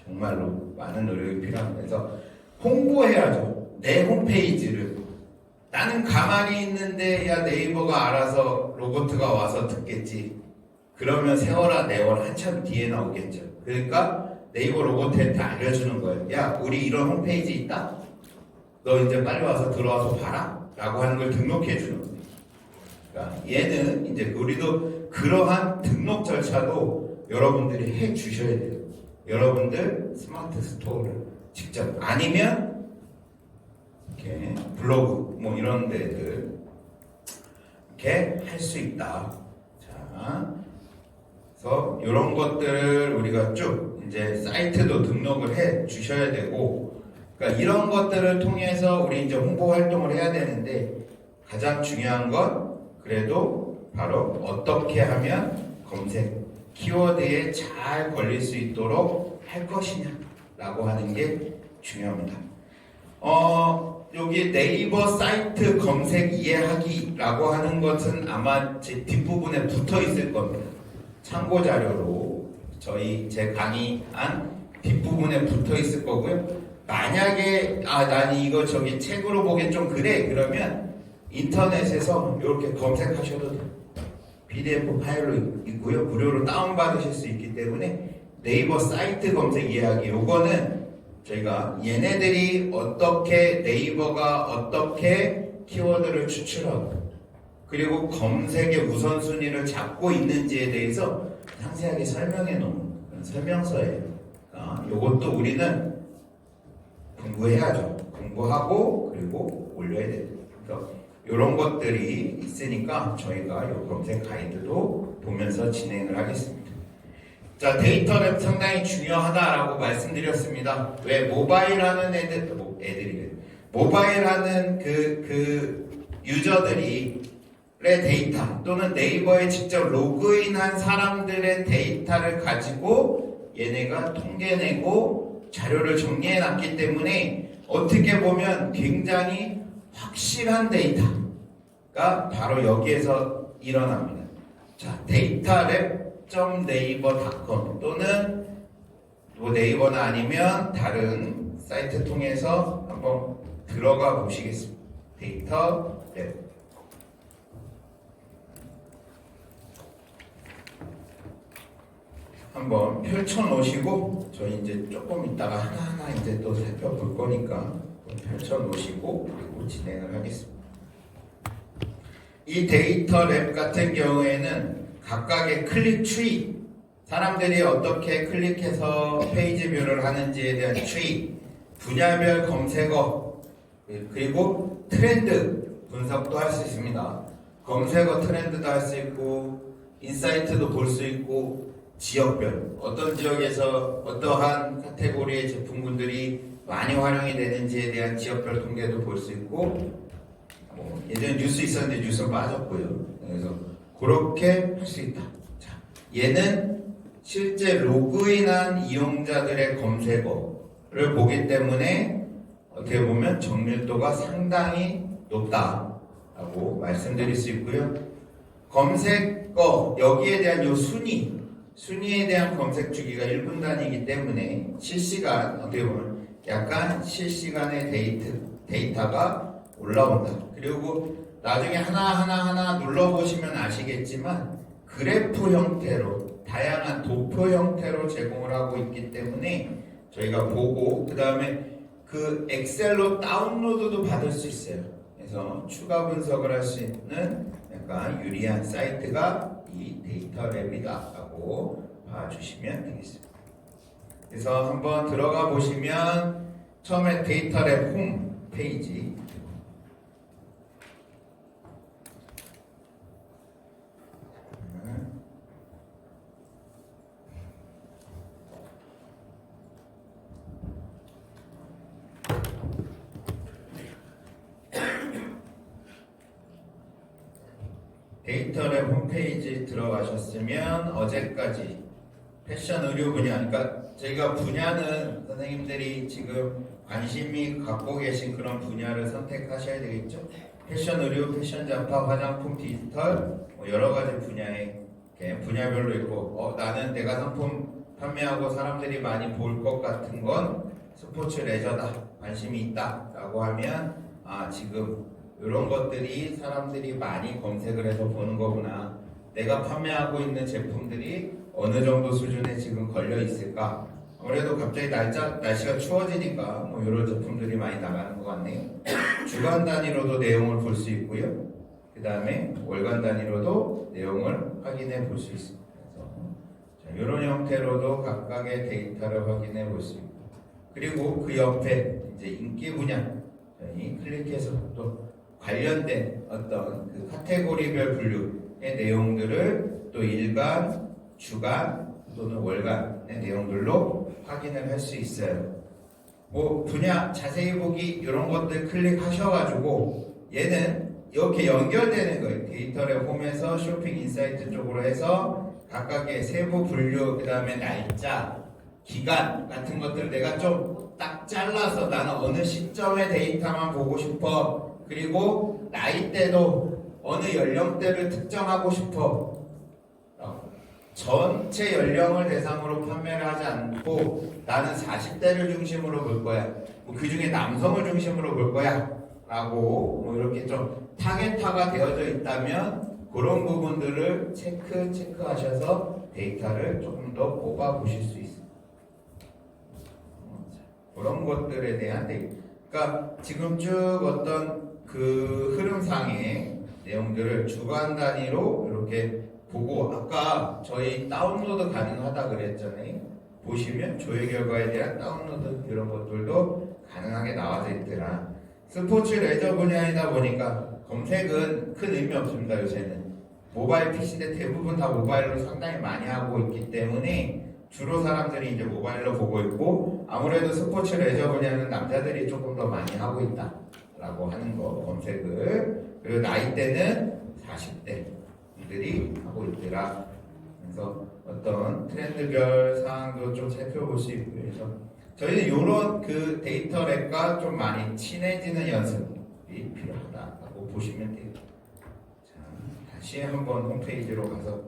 Speaker 1: 정말로 많은 노력이 필요합니다. 그래서 홍보해야죠. 내 홈페이지를. 나는 가만히 있는데 야 네이버가 알아서 로봇가 와서 듣겠지. 그러면 세월아 네월 한참 뒤에 나오겠죠. 그러니까 네이버 로봇한테 알려주는 거예요. 야 우리 이런 홈페이지 있다? 너 이제 빨리 와서 들어와서 봐라 라고 하는 걸 등록해 주는 거예요. 그러니까 얘는 이제 우리도 그러한 등록 절차도 여러분들이 해 주셔야 돼요. 여러분들 스마트 스토어를 직접, 아니면 이렇게 블로그 뭐 이런 데들 이렇게 할 수 있다. 자, 그래서 이런 것들을 우리가 쭉 이제 사이트도 등록을 해 주셔야 되고, 그러니까 이런 것들을 통해서 우리 이제 홍보 활동을 해야 되는데, 가장 중요한 건 그래도 바로 어떻게 하면 검색 키워드에 잘 걸릴 수 있도록 할 것이냐라고 하는 게 중요합니다. 여기 네이버 사이트 검색 이해하기라고 하는 것은 아마 제 뒷부분에 붙어 있을 겁니다. 참고 자료로 제 강의한 뒷부분에 붙어 있을 거고요. 만약에 난 이거 책으로 보기엔 좀 그래, 그러면 인터넷에서 이렇게 검색하셔도 돼요. PDF 파일로 있고요. 무료로 다운받으실 수 있기 때문에 네이버 사이트 검색 이해하기, 요거는 저희가 얘네들이 네이버가 어떻게 키워드를 추출하고 그리고 검색의 우선순위를 잡고 있는지에 대해서 상세하게 설명해 놓은 그런 설명서예요. 요것도 우리는 공부해야죠. 공부하고 그리고 올려야 돼요. 그러니까 이런 것들이 있으니까 저희가 이 검색 가이드도 보면서 진행을 하겠습니다. 자, 데이터랩 상당히 중요하다라고 말씀드렸습니다. 왜 모바일하는 모바일하는 그 유저들의 데이터 또는 네이버에 직접 로그인한 사람들의 데이터를 가지고 얘네가 통계내고 자료를 정리해놨기 때문에 어떻게 보면 굉장히 확실한 데이터가 바로 여기에서 일어납니다. 자, 데이터랩.naver.com 또는 뭐 네이버나 아니면 다른 사이트 통해서 한번 들어가 보시겠습니다. 데이터 랩. 한번 펼쳐 놓으시고 저희 이제 조금 있다가 하나하나 이제 또 살펴볼 거니까 펼쳐 놓으시고 그리고 진행을 하겠습니다. 이 데이터 랩 같은 경우에는 각각의 클릭 트리, 사람들이 어떻게 클릭해서 페이지 뷰를 하는지에 대한 트리, 분야별 검색어, 그리고 트렌드 분석도 할 수 있습니다. 검색어 트렌드도 할 수 있고 인사이트도 볼 수 있고 지역별, 어떤 지역에서 어떠한 카테고리의 제품군들이 많이 활용이 되는지에 대한 지역별 통계도 볼 수 있고, 예전에 뉴스 있었는데 뉴스 빠졌고요. 그래서 그렇게 할 수 있다. 자, 얘는 실제 로그인한 이용자들의 검색어를 보기 때문에 어떻게 보면 정밀도가 상당히 높다라고 말씀드릴 수 있고요. 검색어, 여기에 대한 요 순위에 대한 검색 주기가 1분 단위이기 때문에 실시간, 어떻게 보면 약간 실시간의 데이터가 올라온다. 그리고 나중에 하나 눌러보시면 아시겠지만 그래프 형태로, 다양한 도표 형태로 제공을 하고 있기 때문에 저희가 보고 그 다음에 그 엑셀로 다운로드도 받을 수 있어요. 그래서 추가 분석을 할 수 있는 약간 유리한 사이트가 이 데이터 랩이다 라고 봐주시면 되겠습니다. 그래서 한번 들어가 보시면 처음에 데이터 랩 홈 페이지, 데이터랩 홈페이지 들어가셨으면 어제까지 패션 의류 분야, 그러니까 저희가 분야는 선생님들이 지금 관심이 갖고 계신 그런 분야를 선택하셔야 되겠죠. 패션 의류, 패션 잡화, 화장품, 디지털, 여러 가지 분야에 분야별로 있고, 나는 내가 상품 판매하고 사람들이 많이 볼 것 같은 건 스포츠 레저다, 관심이 있다 라고 하면 지금 이런 것들이 사람들이 많이 검색을 해서 보는 거구나. 내가 판매하고 있는 제품들이 어느 정도 수준에 지금 걸려 있을까? 아무래도 갑자기 날씨가 추워지니까 이런 제품들이 많이 나가는 것 같네요. 주간 단위로도 내용을 볼 수 있고요. 그 다음에 월간 단위로도 내용을 확인해 볼 수 있습니다. 그래서 이런 형태로도 각각의 데이터를 확인해 볼 수 있고, 그리고 그 옆에 이제 인기 분야, 저희 클릭해서 또 관련된 어떤 그 카테고리별 분류의 내용들을 또 일간, 주간 또는 월간의 내용들로 확인을 할 수 있어요. 분야 자세히 보기 이런 것들 클릭하셔가지고 얘는 이렇게 연결되는 거예요. 데이터랩 홈에서 쇼핑 인사이트 쪽으로 해서 각각의 세부 분류, 그 다음에 날짜, 기간 같은 것들을 내가 좀 딱 잘라서 나는 어느 시점의 데이터만 보고 싶어. 그리고 나이대도 어느 연령대를 특정하고 싶어. 전체 연령을 대상으로 판매를 하지 않고 나는 40대를 중심으로 볼 거야. 그 중에 남성을 중심으로 볼 거야. 라고 이렇게 좀 타겟화가 되어져 있다면 그런 부분들을 체크하셔서 데이터를 조금 더 뽑아 보실 수 있습니다. 그런 것들에 대한 데이터. 그러니까 지금 쭉 어떤 그 흐름상의 내용들을 주간 단위로 이렇게 보고, 아까 저희 다운로드 가능하다 그랬잖아요. 보시면 조회 결과에 대한 다운로드 이런 것들도 가능하게 나와져 있더라. 스포츠 레저 분야이다 보니까 검색은 큰 의미 없습니다. 요새는 모바일 PC들 대부분 다 모바일로 상당히 많이 하고 있기 때문에 주로 사람들이 이제 모바일로 보고 있고, 아무래도 스포츠 레저 분야는 남자들이 조금 더 많이 하고 있다 라고 하는 거, 검색을. 그리고 나이대는 40대 들이 하고 있더라. 그래서 어떤 트렌드별 사항도 좀 살펴볼 수 있고요. 그래서 저희는 이런 그 데이터 랩과 좀 많이 친해지는 연습이 필요하다고 보시면 돼요. 자, 다시 한번 홈페이지로 가서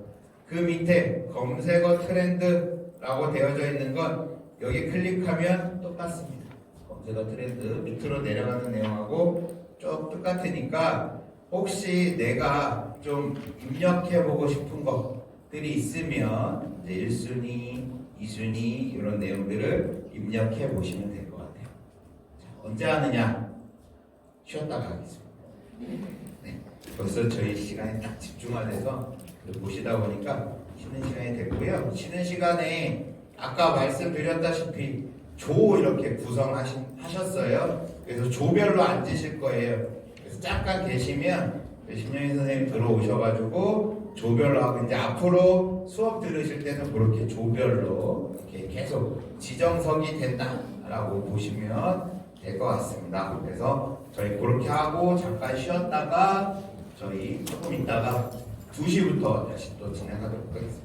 Speaker 1: 그 밑에 검색어 트렌드 라고 되어져 있는 건 여기 클릭하면 똑같습니다. 검색어 트렌드 밑으로 내려가는 내용하고 쭉 똑같으니까 혹시 내가 좀 입력해보고 싶은 것들이 있으면 이제 1순위, 2순위 이런 내용들을 입력해 보시면 될 것 같아요. 자, 언제 하느냐? 쉬었다가 하겠습니다. 네, 벌써 저희 시간이 딱 집중화돼서 보시다 보니까 쉬는 시간이 됐고요. 쉬는 시간에 아까 말씀드렸다시피 조 이렇게 구성하셨어요. 그래서 조별로 앉으실 거예요. 그래서 잠깐 계시면 신영희 선생님 들어오셔가지고 조별로 하고 이제 앞으로 수업 들으실 때는 그렇게 조별로 이렇게 계속 지정석이 된다라고 보시면 될 것 같습니다. 그래서 저희 그렇게 하고 잠깐 쉬었다가 저희 조금 있다가 2시부터 다시 또 진행하도록 하겠습니다.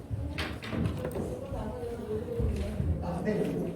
Speaker 1: 네.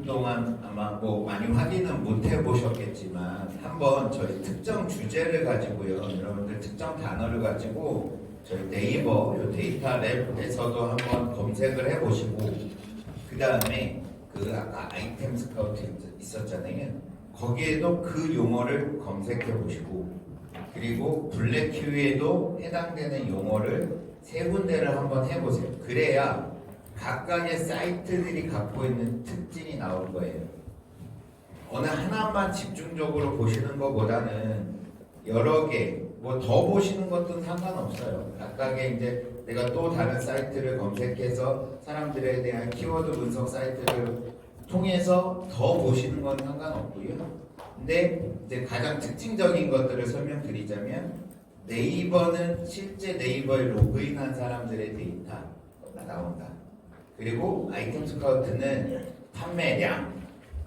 Speaker 1: 동안 아마 뭐 많이 확인은 못 해보셨겠지만 한번 저희 특정 주제를 가지고요, 여러분들 특정 단어를 가지고 저희 네이버 요 데이터 랩에서도 한번 검색을 해보시고 그 다음에 그 아까 아이템 스카우트 있었잖아요. 거기에도 그 용어를 검색해 보시고 그리고 블랙 큐에도 해당되는 용어를 세 군데를 한번 해보세요. 그래야 각각의 사이트들이 갖고 있는 특징이 나올 거예요. 어느 하나만 집중적으로 보시는 것보다는 여러 개, 뭐 더 보시는 것도 상관없어요. 각각의 이제 내가 또 다른 사이트를 검색해서 사람들에 대한 키워드 분석 사이트를 통해서 더 보시는 건 상관없고요. 근데 이제 가장 특징적인 것들을 설명드리자면 네이버는 실제 네이버에 로그인한 사람들의 데이터가 나온다. 그리고 아이템 스카우트는 판매량,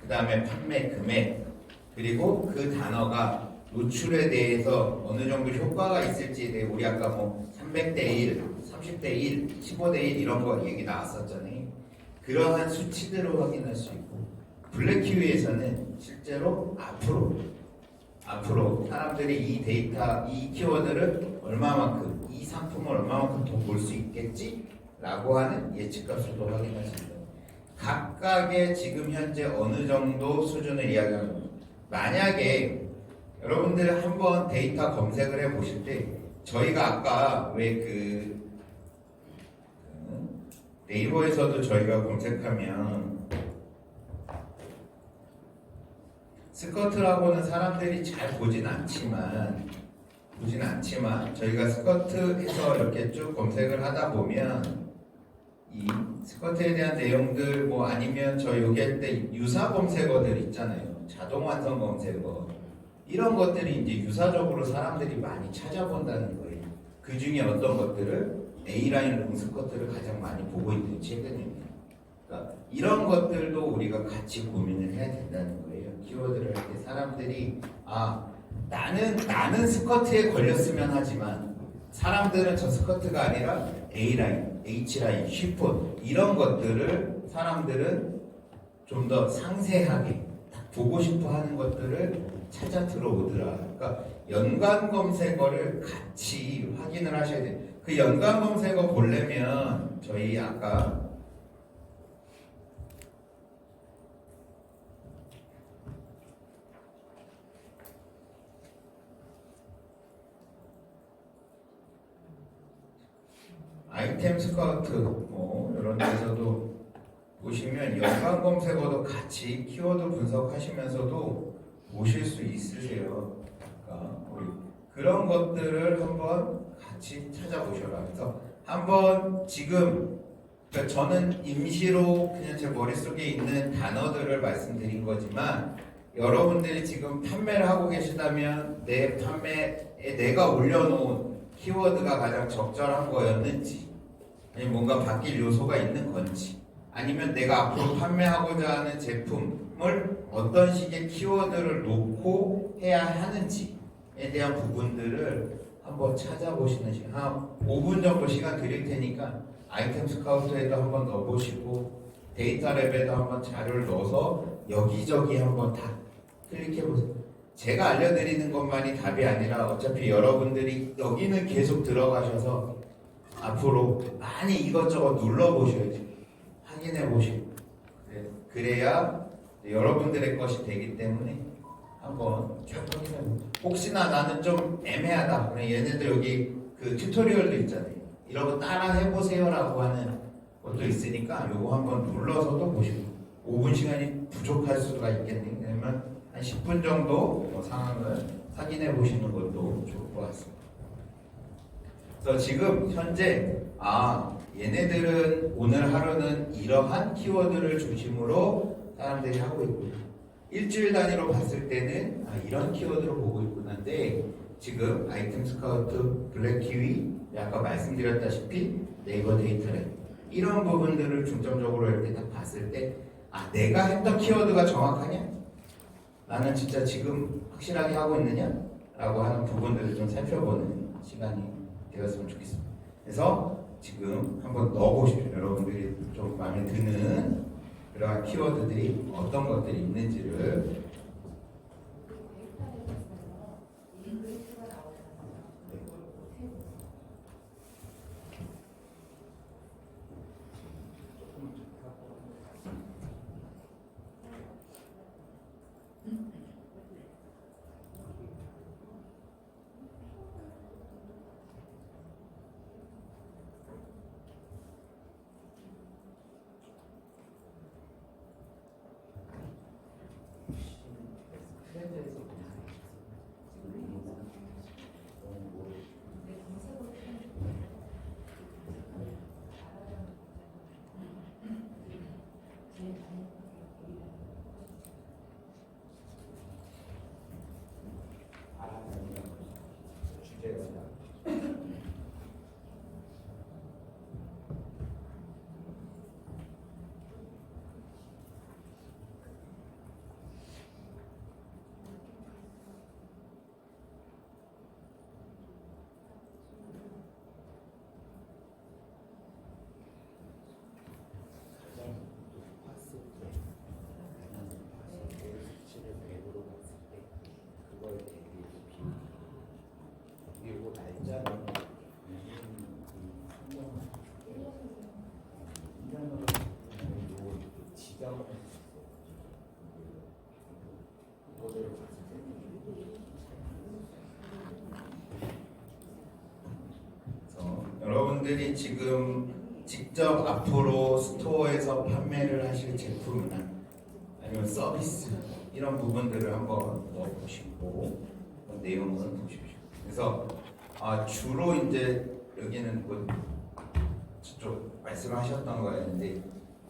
Speaker 1: 그 다음에 판매 금액, 그리고 그 단어가 노출에 대해서 어느 정도 효과가 있을지에 대해 우리 아까 뭐 300대 1, 30대 1, 15대 1 이런 거 얘기 나왔었잖아요. 그러한 수치들을 확인할 수 있고 블랙키위에서는 실제로 앞으로 사람들이 이 데이터, 이 키워드를 얼마만큼, 이 상품을 얼마만큼 더 볼 수 있겠지? 라고 하는 예측값을 또 확인할 수 있어요. 각각의 지금 현재 어느 정도 수준을 이야기하는 겁니다. 만약에 여러분들 한번 데이터 검색을 해 보실 때 저희가 아까 왜 네이버에서도 저희가 검색하면 스커트라고는 사람들이 잘 보진 않지만 저희가 스커트에서 이렇게 쭉 검색을 하다 보면 이 스커트에 대한 내용들 뭐 아니면 저 여기 할 때 유사 검색어들 있잖아요. 자동 완성 검색어 이런 것들이 이제 유사적으로 사람들이 많이 찾아본다는 거예요. 그 중에 어떤 것들을 A라인 롱 스커트를 가장 많이 보고 있는 최근입니다. 그러니까 이런 것들도 우리가 같이 고민을 해야 된다는 거예요. 키워드를 할 때 사람들이 나는 스커트에 걸렸으면 하지만 사람들은 저 스커트가 아니라 A라인, H라인, 쉬폰 이런 것들을 사람들은 좀 더 상세하게 보고 싶어 하는 것들을 찾아 들어오더라. 그러니까 연관 검색어를 같이 확인을 하셔야 돼요. 그 연관 검색어 보려면 저희 아까 아이템 스카우트 뭐 이런 데서도 보시면 연관 검색어도 같이 키워드 분석하시면서도 보실 수 있으세요. 그러니까 우리 그런 것들을 한번 같이 찾아보셔라. 그래서 한번 지금 그러니까 저는 임시로 그냥 제 머릿속에 있는 단어들을 말씀드린 거지만 여러분들이 지금 판매를 하고 계시다면 내 판매에 내가 올려놓은 키워드가 가장 적절한 거였는지 아니면 뭔가 바뀔 요소가 있는 건지 아니면 내가 앞으로 판매하고자 하는 제품을 어떤 식의 키워드를 놓고 해야 하는지에 대한 부분들을 한번 찾아보시는 시간 한 5분 정도 시간 드릴 테니까 아이템 스카우트에도 한번 넣어보시고 데이터 랩에도 한번 자료를 넣어서 여기저기 한번 다 클릭해보세요. 제가 알려드리는 것만이 답이 아니라 어차피 여러분들이 여기는 계속 들어가셔서 앞으로 많이 이것저것 눌러보셔야지. 확인해보시고 그래야 여러분들의 것이 되기 때문에 한번 쭉 확인해보세요. 혹시나 나는 좀 애매하다. 그럼 얘네들 여기 그 튜토리얼도 있잖아요. 이런 거 따라 해보세요 라고 하는 것도 있으니까 요거 한번 눌러서도 보시고 5분 시간이 부족할 수가 있겠네요. 그러면 한 10분 정도 상황을 확인해 보시는 것도 좋을 것 같습니다. 그래서 지금 현재 얘네들은 오늘 하루는 이러한 키워드를 중심으로 사람들이 하고 있구나. 일주일 단위로 봤을 때는 이런 키워드로 보고 있구나인데 지금 아이템 스카우트, 블랙 키위, 아까 말씀드렸다시피 네이버 데이터랩 이런 부분들을 중점적으로 이렇게 딱 봤을 때 내가 했던 키워드가 정확하냐? 나는 진짜 지금 확실하게 하고 있느냐? 라고 하는 부분들을 좀 살펴보는 시간이 되었으면 좋겠습니다. 그래서 지금 한번 넣어보십시오. 여러분들이 좀 마음에 드는 그러한 키워드들이 어떤 것들이 있는지를. 여러분들이 지금 직접 앞으로 스토어에서 판매를 하실 제품이나 아니면 서비스 이런 부분들을 한번 넣어보시고 내용을 보십시오. 그래서 주로 이제 여기는 저쪽 말씀하셨던 거였는데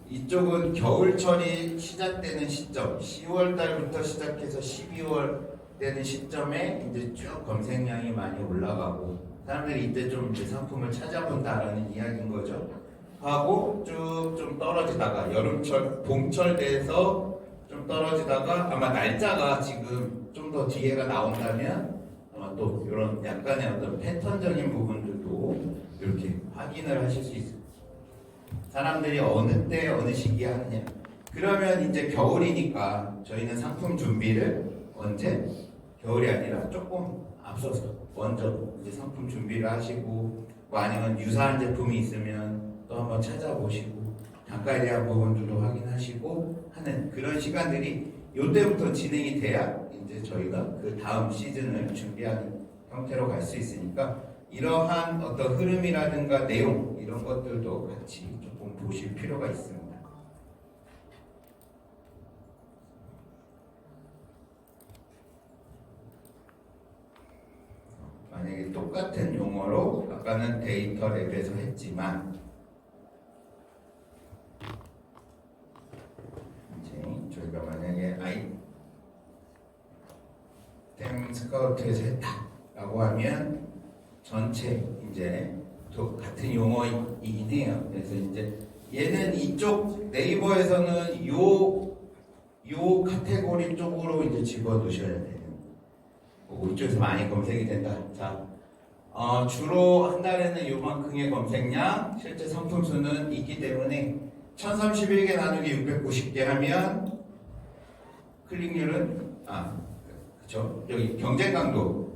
Speaker 1: 이쪽은 겨울철이 시작되는 시점 10월 달부터 시작해서 12월 되는 시점에 이제 쭉 검색량이 많이 올라가고 사람들이 이때 좀 이제 상품을 찾아본다라는 이야기인 거죠. 하고 쭉 좀 떨어지다가 여름철, 봄철 돼서 좀 떨어지다가 아마 날짜가 지금 좀 더 뒤에가 나온다면 아마 또 이런 약간의 어떤 패턴적인 부분들도 이렇게 확인을 하실 수 있습니다. 사람들이 어느 때 어느 시기에 하느냐. 그러면 이제 겨울이니까 저희는 상품 준비를 언제? 겨울이 아니라 조금 앞서서 먼저 이제 상품 준비를 하시고 뭐 아니면 유사한 제품이 있으면 또 한번 찾아보시고 단가에 대한 부분들도 확인하시고 하는 그런 시간들이 이때부터 진행이 돼야 이제 저희가 그 다음 시즌을 준비하는 형태로 갈 수 있으니까 이러한 어떤 흐름이라든가 내용 이런 것들도 같이 조금 보실 필요가 있습니다. 만약에 똑같은 용어로 아까는 데이터 랩에서 했지만 이제 저희가 만약에 아이템 스카우트에서 했다라고 하면 전체 이제 또 같은 용어이긴 해요. 그래서 이제 얘는 이쪽 네이버에서는 요 카테고리 쪽으로 이제 집어 넣으셔야 돼요. 이쪽에서 많이 검색이 된다. 자, 주로 한 달에는 요만큼의 검색량, 실제 상품 수는 있기 때문에 1031개 나누기 690개 하면 클릭률은 그쵸? 여기 경쟁 강도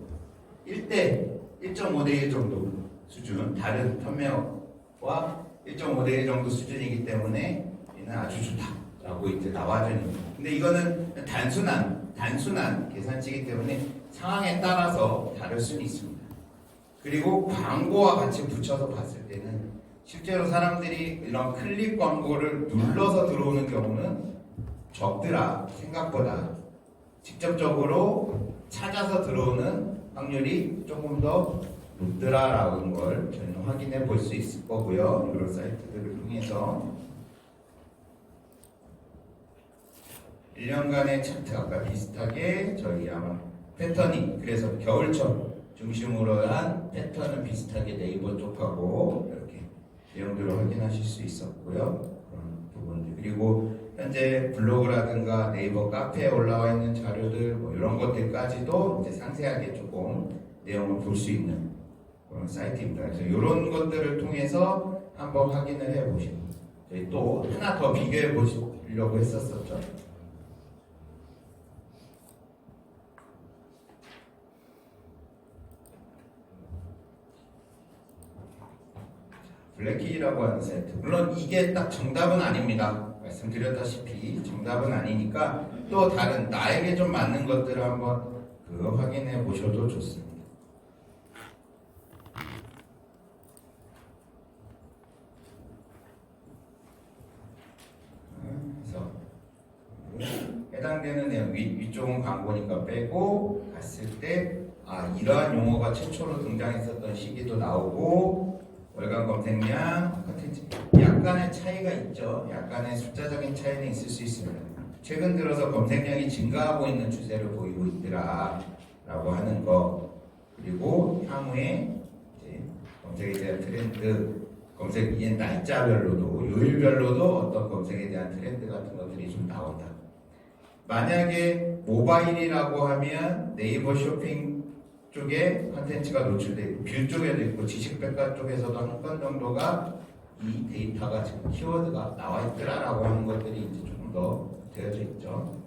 Speaker 1: 1.5대 1 정도 수준, 다른 판매와 1.5대 1 정도 수준이기 때문에 얘는 아주 좋다라고 이제 나와주는 거예요. 근데 이거는 단순한 계산치이기 때문에 상황에 따라서 다를 수는 있습니다. 그리고 광고와 같이 붙여서 봤을 때는 실제로 사람들이 이런 클릭 광고를 눌러서 들어오는 경우는 적더라. 생각보다 직접적으로 찾아서 들어오는 확률이 조금 더 높더라라는 걸 저희는 확인해 볼 수 있을 거고요. 이런 사이트들을 통해서 1년간의 차트 아까 비슷하게 저희 아마 패턴이 그래서 겨울철 중심으로 한 패턴은 비슷하게 네이버 쪽하고 이렇게 내용들을 확인하실 수 있었고요. 그런 부분들 그리고 현재 블로그라든가 네이버 카페에 올라와 있는 자료들 뭐 이런 것들까지도 이제 상세하게 조금 내용을 볼 수 있는 그런 사이트입니다. 그래서 이런 것들을 통해서 한번 확인을 해보시고 저희 또 하나 더 비교해 보시려고 했었었죠. 블랙키라고 하는 사이트. 물론 이게 딱 정답은 아닙니다. 말씀드렸다시피 정답은 아니니까 또 다른 나에게 좀 맞는 것들을 한번 확인해 보셔도 좋습니다. 그래서 해당되는 내용 위쪽은 광고니까 빼고 갔을 때 이러한 용어가 최초로 등장했었던 시기도 나오고 월간 검색량, 컨텐츠 약간의 차이가 있죠. 약간의 숫자적인 차이는 있을 수 있습니다. 최근 들어서 검색량이 증가하고 있는 추세를 보이고 있더라 라고 하는 거 그리고 향후에 이제 검색에 대한 트렌드 검색의 날짜별로도 요일별로도 어떤 검색에 대한 트렌드 같은 것들이 좀 나온다. 만약에 모바일이라고 하면 네이버 쇼핑 쪽에 컨텐츠가 노출되어 있고 뷰 쪽에도 있고 지식백과 쪽에서도 한 건 정도가 이 데이터가 지금 키워드가 나와 있더라라고 하는 것들이 이제 조금 더 되어져 있죠.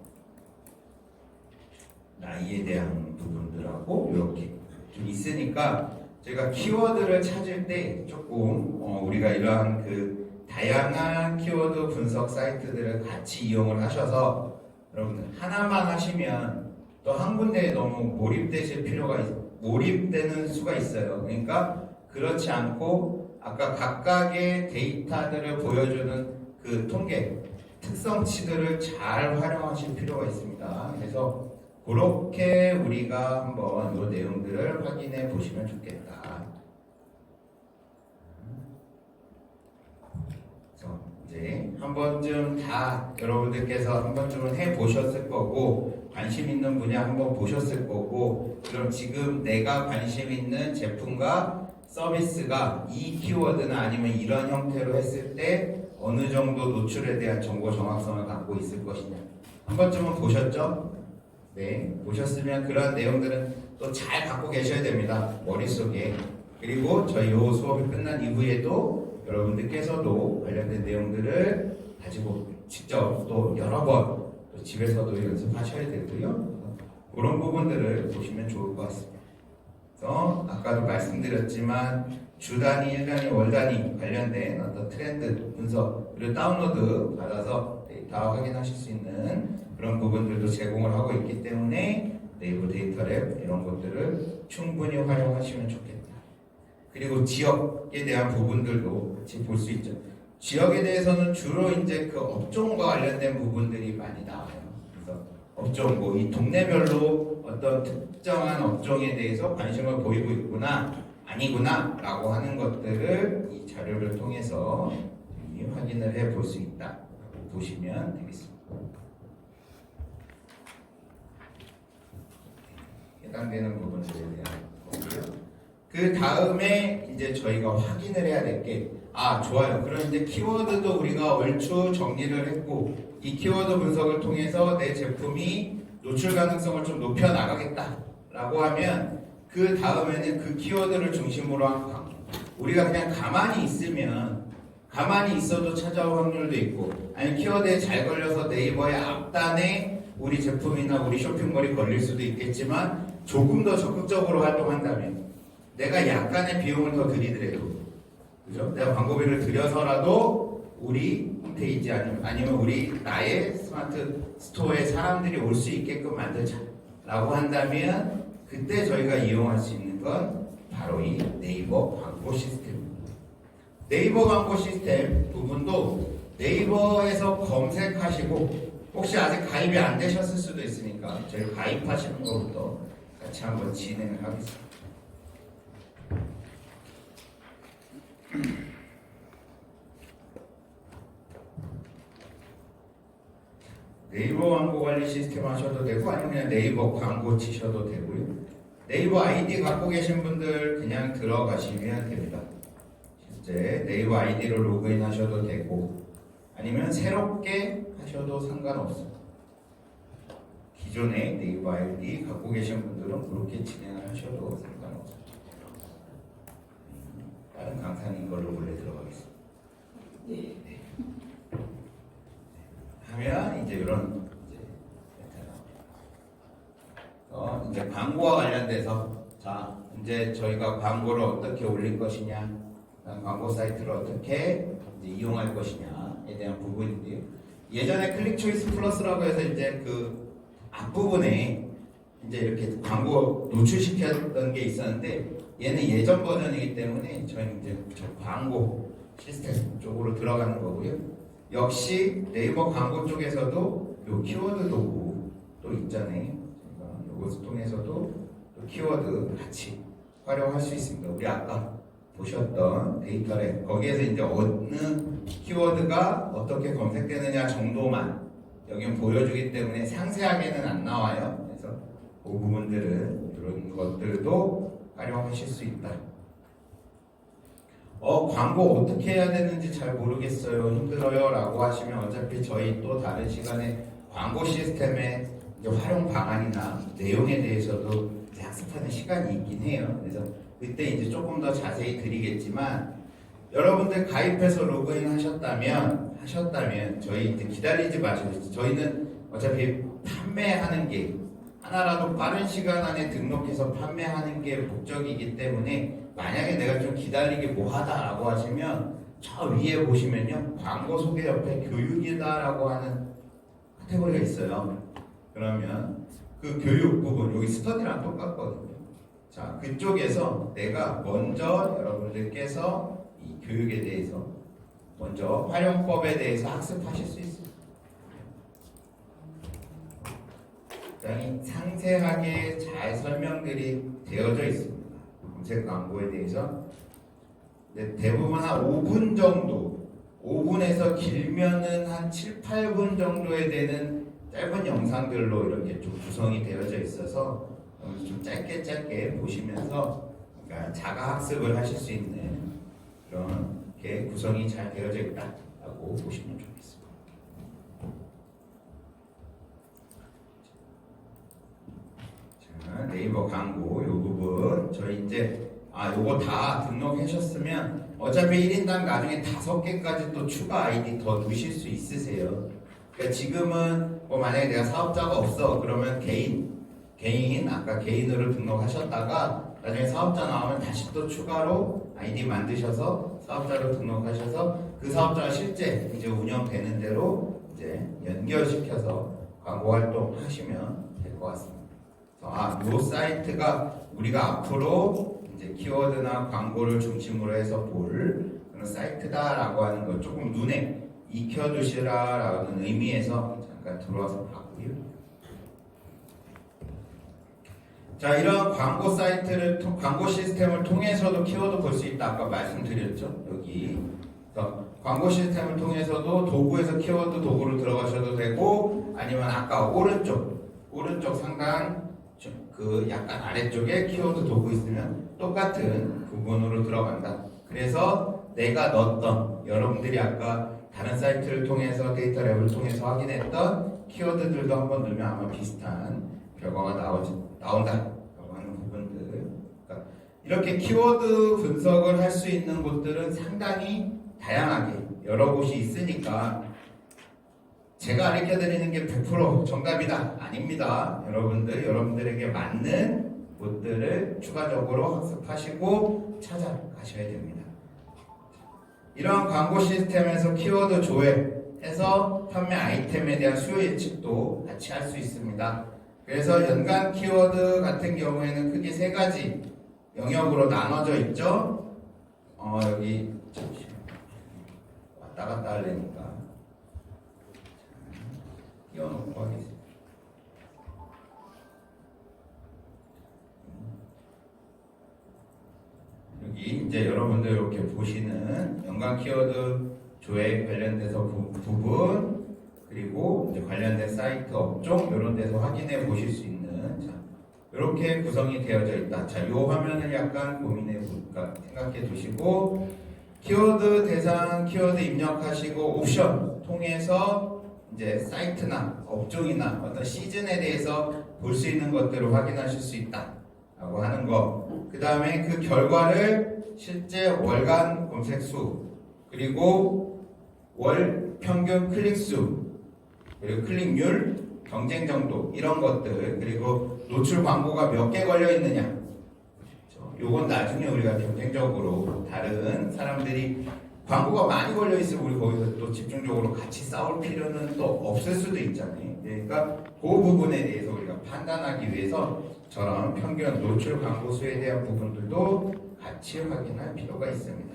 Speaker 1: 나이에 대한 부분들하고 이렇게 좀 있으니까 저희가 키워드를 찾을 때 조금 우리가 이러한 그 다양한 키워드 분석 사이트들을 같이 이용을 하셔서 여러분들 하나만 하시면 또 한 군데에 너무 몰입되는 수가 있어요. 그러니까 그렇지 않고 아까 각각의 데이터들을 보여주는 그 통계 특성치들을 잘 활용하실 필요가 있습니다. 그래서 그렇게 우리가 한번 이 내용들을 확인해 보시면 좋겠다. 그래서 이제 한 번쯤 다 여러분들께서 한 번쯤은 해 보셨을 거고 관심 있는 분야 한번 보셨을 거고 그럼 지금 내가 관심 있는 제품과 서비스가 이 키워드나 아니면 이런 형태로 했을 때 어느 정도 노출에 대한 정보 정확성을 갖고 있을 것이냐 한 번쯤은 보셨죠? 네, 보셨으면 그런 내용들은 또 잘 갖고 계셔야 됩니다. 머릿속에. 그리고 저희 이 수업이 끝난 이후에도 여러분들께서도 관련된 내용들을 가지고 직접 또 여러 번 또 집에서도 연습하셔야 되고요. 그런 부분들을 보시면 좋을 것 같습니다. 그래서 아까도 말씀드렸지만 주 단위, 일 단위, 월 단위 관련된 어떤 트렌드 분석을 다운로드 받아서 데이터 확인하실 수 있는 그런 부분들도 제공을 하고 있기 때문에 네이버 데이터랩 이런 것들을 충분히 활용하시면 좋겠다. 그리고 지역에 대한 부분들도 같이 볼 수 있죠. 지역에 대해서는 주로 이제 그 업종과 관련된 부분들이 많이 나와요. 그래서 업종, 뭐 이 동네별로 어떤 특정한 업종에 대해서 관심을 보이고 있구나, 아니구나 라고 하는 것들을 이 자료를 통해서 확인을 해 볼 수 있다. 보시면 되겠습니다. 해당되는 부분들에 대한 거고요. 그 다음에 이제 저희가 확인을 해야 될 게 좋아요. 그럼 이제 키워드도 우리가 얼추 정리를 했고 이 키워드 분석을 통해서 내 제품이 노출 가능성을 좀 높여 나가겠다 라고 하면 그 다음에는 그 키워드를 중심으로 한 광고. 우리가 그냥 가만히 있으면 가만히 있어도 찾아올 확률도 있고, 아니면 키워드에 잘 걸려서 네이버의 앞단에 우리 제품이나 우리 쇼핑몰이 걸릴 수도 있겠지만, 조금 더 적극적으로 활동한다면, 내가 약간의 비용을 더 들이더라도, 그죠? 내가 광고비를 들여서라도 우리 홈페이지 아니면 우리 나의 스마트 스토어에 사람들이 올 수 있게끔 만들자라고 한다면, 그때 저희가 이용할 수 있는 건 바로 이 네이버 광고 시스템입니다. 네이버 광고 시스템 부분도 네이버에서 검색하시고, 혹시 아직 가입이 안 되셨을 수도 있으니까 저희 가입하시는 것부터 같이 한번 진행을 하겠습니다. 네이버 광고 관리 시스템 하셔도 되고, 아니면 그냥 네이버 광고 치셔도 되고요. 네이버 아이디 갖고 계신 분들 그냥 들어가시면 됩니다. 실제 네이버 아이디로 로그인 하셔도 되고, 아니면 새롭게 하셔도 상관없습니다. 기존의 네이버 아이디 갖고 계신 분들은 그렇게 진행을 하셔도 상관없습니다. 다른 강사님 걸로 원래 들어가겠습니다. 네. 하면 이제 이런 이제 광고와 관련돼서, 자 이제 저희가 광고를 어떻게 올릴 것이냐, 광고 사이트를 어떻게 이제 이용할 것이냐에 대한 부분인데요. 예전에 클릭 초이스 플러스라고 해서 이제 그 앞부분에 이제 이렇게 광고 노출시켰던 게 있었는데, 얘는 예전 버전이기 때문에 저희는 이제 저 광고 시스템 쪽으로 들어가는 거고요. 역시 네이버 광고 쪽에서도 요 키워드 도구 또 있잖아요. 이것을 통해서도 또 키워드 같이 활용할 수 있습니다. 우리 아까 보셨던 데이터랩, 거기에서 이제 어느 키워드가 어떻게 검색되느냐 정도만 여기는 보여주기 때문에 상세하게는 안 나와요. 그래서 그 부분들은 이런 것들도 활용하실 수 있다. 광고 어떻게 해야 되는지 잘 모르겠어요, 힘들어요 라고 하시면, 어차피 저희 또 다른 시간에 광고 시스템의 이제 활용 방안이나 내용에 대해서도 학습하는 시간이 있긴 해요. 그래서 그때 이제 조금 더 자세히 드리겠지만, 여러분들 가입해서 로그인 하셨다면 저희 이제 기다리지 마시고, 저희는 어차피 판매하는 게, 하나라도 빠른 시간 안에 등록해서 판매하는 게 목적이기 때문에, 만약에 내가 좀 기다리기 뭐하다라고 하시면 저 위에 보시면요, 광고 소개 옆에 교육이다라고 하는 카테고리가 있어요. 그러면 그 교육 부분, 여기 스터디랑 똑같거든요. 자, 그쪽에서 내가 먼저 여러분들께서 이 교육에 대해서 먼저 활용법에 대해서 학습하실 수 있습니다. 굉장히 상세하게 잘 설명들이 되어져 있습니다. 검색 광고에 대해서. 대부분 한 5분 정도, 5분에서 길면은 한 7, 8분 정도에 되는 짧은 영상들로 이렇게 좀 구성이 되어져 있어서 좀 짧게 보시면서, 그러니까 자가 학습을 하실 수 있는 그런 게 구성이 잘 되어져 있다라고 보시면 좋겠습니다. 자, 네이버 광고 이 부분 저희 이제 요거 다 등록하셨으면 어차피 1인당 나중에 5개까지 또 추가 아이디 더 넣으실 수 있으세요. 그러니까 지금은 만약에 내가 사업자가 없어 그러면 개인 아까 개인으로 등록하셨다가 나중에 사업자 나오면 다시 또 추가로 아이디 만드셔서 사업자로 등록하셔서 그 사업자가 실제 이제 운영되는 대로 이제 연결시켜서 광고 활동 하시면 될 것 같습니다. 이 사이트가 우리가 앞으로 이제 키워드나 광고를 중심으로 해서 볼 그런 사이트다라고 하는 거 조금 눈에 익혀두시라라는 의미에서 잠깐 들어와서 봤고요. 자, 이런 광고 사이트를 광고 시스템을 통해서도 키워드 볼 수 있다 아까 말씀드렸죠. 여기 광고 시스템을 통해서도 도구에서 키워드 도구로 들어가셔도 되고, 아니면 아까 오른쪽 상단 그 약간 아래쪽에 키워드 도구 있으면 똑같은 부분으로 들어간다. 그래서 내가 넣었던, 여러분들이 아까 다른 사이트를 통해서 데이터랩을 통해서 확인했던 키워드들도 한번 넣으면 아마 비슷한 결과가 나온다라고 하는 부분들 이렇게 키워드 분석을 할 수 있는 곳들은 상당히 다양하게 여러 곳이 있으니까 제가 가르쳐 드리는 게 100% 정답이다 아닙니다. 여러분들에게 맞는 곳들을 추가적으로 학습하시고 찾아가셔야 됩니다. 이런 광고 시스템에서 키워드 조회해서 판매 아이템에 대한 수요 예측도 같이 할 수 있습니다. 그래서 연관 키워드 같은 경우에는 크게 3가지 영역으로 나눠져 있죠. 여기 잠시만요. 왔다 갔다 하려니까 띄워놓고 하겠습니다. 여기 이제 여러분들 이렇게 보시는 연관 키워드 조회 관련돼서 부분 그리고 이제 관련된 사이트 업종 이런 데서 확인해 보실 수 있는 이렇게 구성이 되어져 있다. 자, 이 화면을 약간 생각해 두시고 키워드 대상 키워드 입력하시고 옵션 통해서 이제 사이트나 업종이나 어떤 시즌에 대해서 볼 수 있는 것들을 확인하실 수 있다라고 하는 거. 그 다음에 그 결과를 실제 월간 검색 수 그리고 월 평균 클릭 수 그리고 클릭률 경쟁 정도 이런 것들 그리고 노출 광고가 몇 개 걸려 있느냐 요건 나중에 우리가 경쟁적으로 다른 사람들이 광고가 많이 걸려 있으면 우리 거기서 또 집중적으로 같이 싸울 필요는 또 없을 수도 있잖아요. 그러니까 그 부분에 대해서 우리가 판단하기 위해서 저런 평균 노출 광고 수에 대한 부분들도 같이 확인할 필요가 있습니다.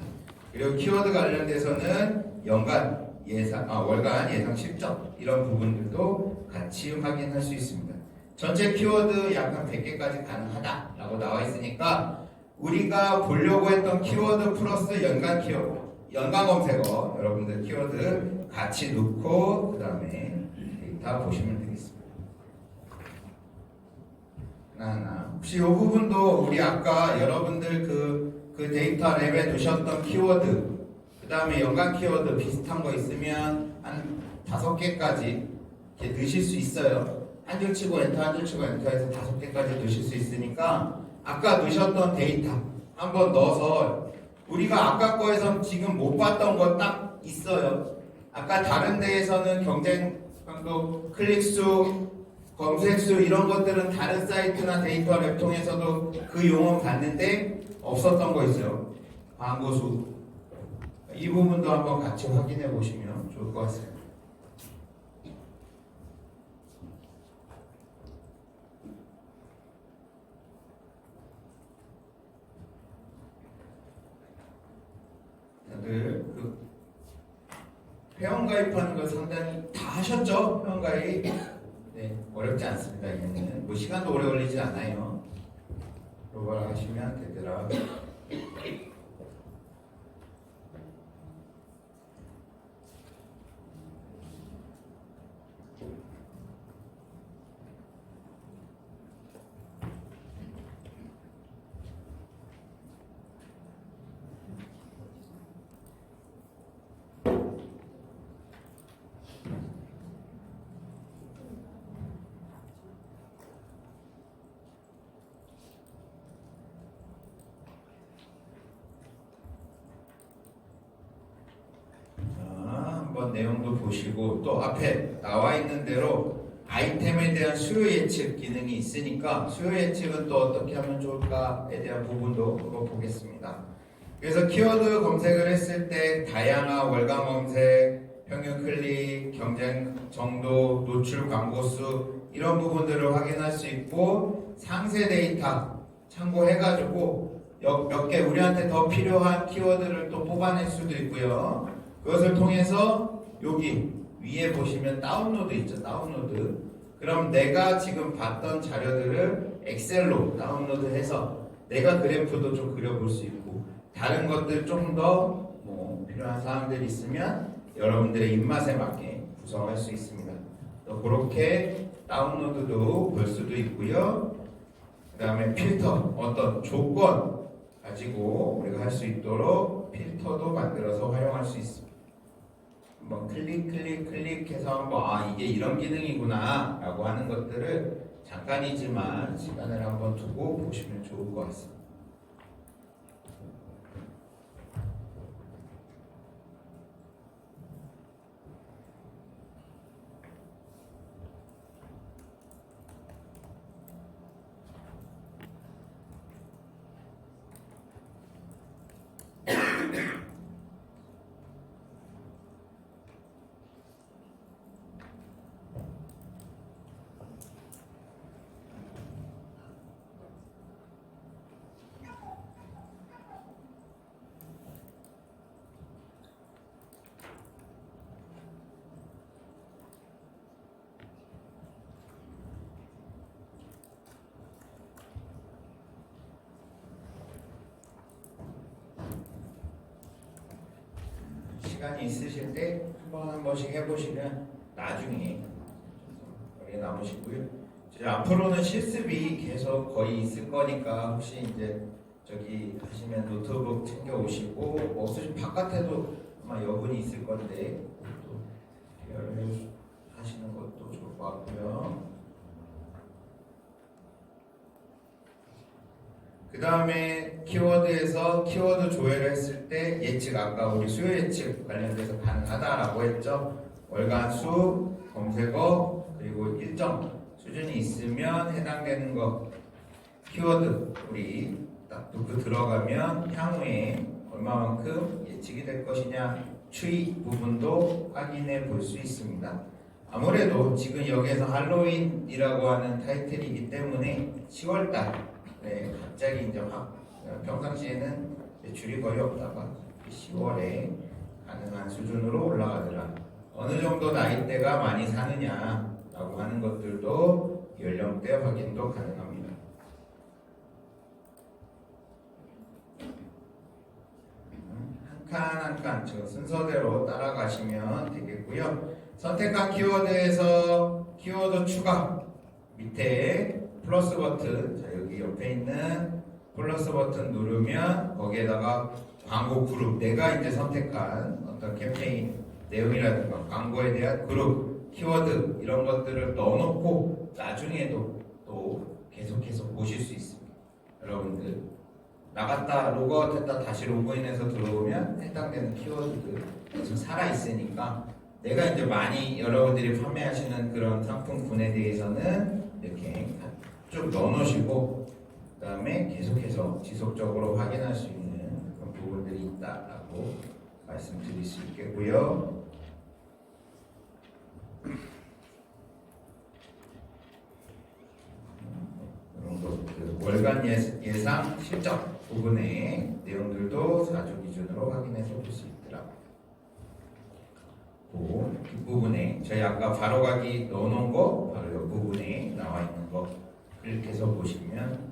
Speaker 1: 그리고 키워드 관련돼서는 월간 예상 실적 이런 부분들도 같이 확인할 수 있습니다. 전체 키워드 약 한 100개까지 가능하다라고 나와 있으니까 우리가 보려고 했던 키워드 플러스 연관 키워드, 연관 검색어 여러분들 키워드 같이 넣고 그 다음에 데이터 보시면 되겠습니다. 하나. 혹시 이 부분도 우리 아까 여러분들 그 데이터 랩에 두셨던 키워드 그 다음에 연관 키워드 비슷한 거 있으면 한 5개까지 이렇게 넣으실 수 있어요. 한 줄 치고 엔터 한 줄 치고 엔터해서 5개까지 넣으실 수 있으니까 아까 넣으셨던 데이터 한번 넣어서 우리가 아까 거에서 지금 못 봤던 거 딱 있어요. 아까 다른 데에서는 경쟁 강도, 클릭수, 검색수 이런 것들은 다른 사이트나 데이터 랩 통해서도 그 용어 봤는데 없었던 거 있어요. 광고수. 이 부분도 한번 같이 확인해 보시면 좋을 것 같습니다. 다들 회원가입하는 거 상당히 다 하셨죠? 회원가입. 네, 어렵지 않습니다. 얘는 뭐 시간도 오래 걸리지 않아요. 이걸 하시면 되더라. 한번 내용도 보시고 또 앞에 나와 있는 대로 아이템에 대한 수요 예측 기능이 있으니까 수요 예측은 또 어떻게 하면 좋을까에 대한 부분도 보겠습니다. 그래서 키워드 검색을 했을 때 다양한 월간 검색, 평균 클릭, 경쟁 정도, 노출 광고 수 이런 부분들을 확인할 수 있고 상세 데이터 참고해가지고 몇 개 우리한테 더 필요한 키워드를 또 뽑아낼 수도 있고요. 그것을 통해서 여기 위에 보시면 다운로드 있죠. 다운로드. 그럼 내가 지금 봤던 자료들을 엑셀로 다운로드해서 내가 그래프도 좀 그려볼 수 있고 다른 것들 좀 더 필요한 사항들이 있으면 여러분들의 입맛에 맞게 구성할 수 있습니다. 또 그렇게 다운로드도 볼 수도 있고요. 그 다음에 필터 어떤 조건 가지고 우리가 할 수 있도록 필터도 만들어서 활용할 수 있습니다. 한번 클릭해서 한번 이게 이런 기능이구나 라고 하는 것들을 잠깐이지만 시간을 한번 두고 보시면 좋을 것 같습니다. 시간이 있으실 때 한 번씩 해보시면 나중에 머리에 남으시고요. 이제 앞으로는 실습이 계속 거의 있을 거니까 혹시 이제 저기 하시면 노트북 챙겨 오시고 뭐 없으시면 바깥에도 아마 여분이 있을 건데 또 하시는 것도 좋을 것 같고요. 그 다음에 키워드에서 키워드 조회를 했을 때 예측, 아까 우리 수요 예측 관련돼서 가능하다라고 했죠. 월간 수, 검색어, 그리고 일정 수준이 있으면 해당되는 거 키워드 우리 딱 놓고 들어가면 향후에 얼마만큼 예측이 될 것이냐 추이 부분도 확인해 볼 수 있습니다. 아무래도 지금 여기에서 할로윈이라고 하는 타이틀이기 때문에 10월달 갑자기 이제 평상시에는 매출이 거의 없다가 10월에 가능한 수준으로 올라가더라. 어느 정도 나이대가 많이 사느냐라고 하는 것들도 연령대 확인도 가능합니다. 한 칸 저 순서대로 따라가시면 되겠고요. 선택한 키워드에서 키워드 추가 밑에 플러스 버튼, 자 여기 옆에 있는 플러스 버튼 누르면 거기에다가 광고 그룹, 내가 이제 선택한 어떤 캠페인 내용이라든가 광고에 대한 그룹, 키워드 이런 것들을 넣어놓고 나중에도 또 계속해서 보실 수 있습니다. 여러분들 나갔다 로그아웃했다 다시 로그인해서 들어오면 해당되는 키워드들 계속 살아있으니까 내가 이제 많이 여러분들이 판매하시는 그런 상품군에 대해서는 이렇게 쭉 넣어놓으시고 그 다음에 계속해서 지속적으로 확인할 수 있는 그런 부분들이 있다라고 말씀드릴 수 있겠고요. 그 월간 예상 실적 부분의 내용들도 4주 기준으로 확인해서 볼 수 있더라고요. 그 뒷부분에 저희 아까 바로가기 넣어놓은 거 바로 이 부분에 나와 있는 거 클릭해서 보시면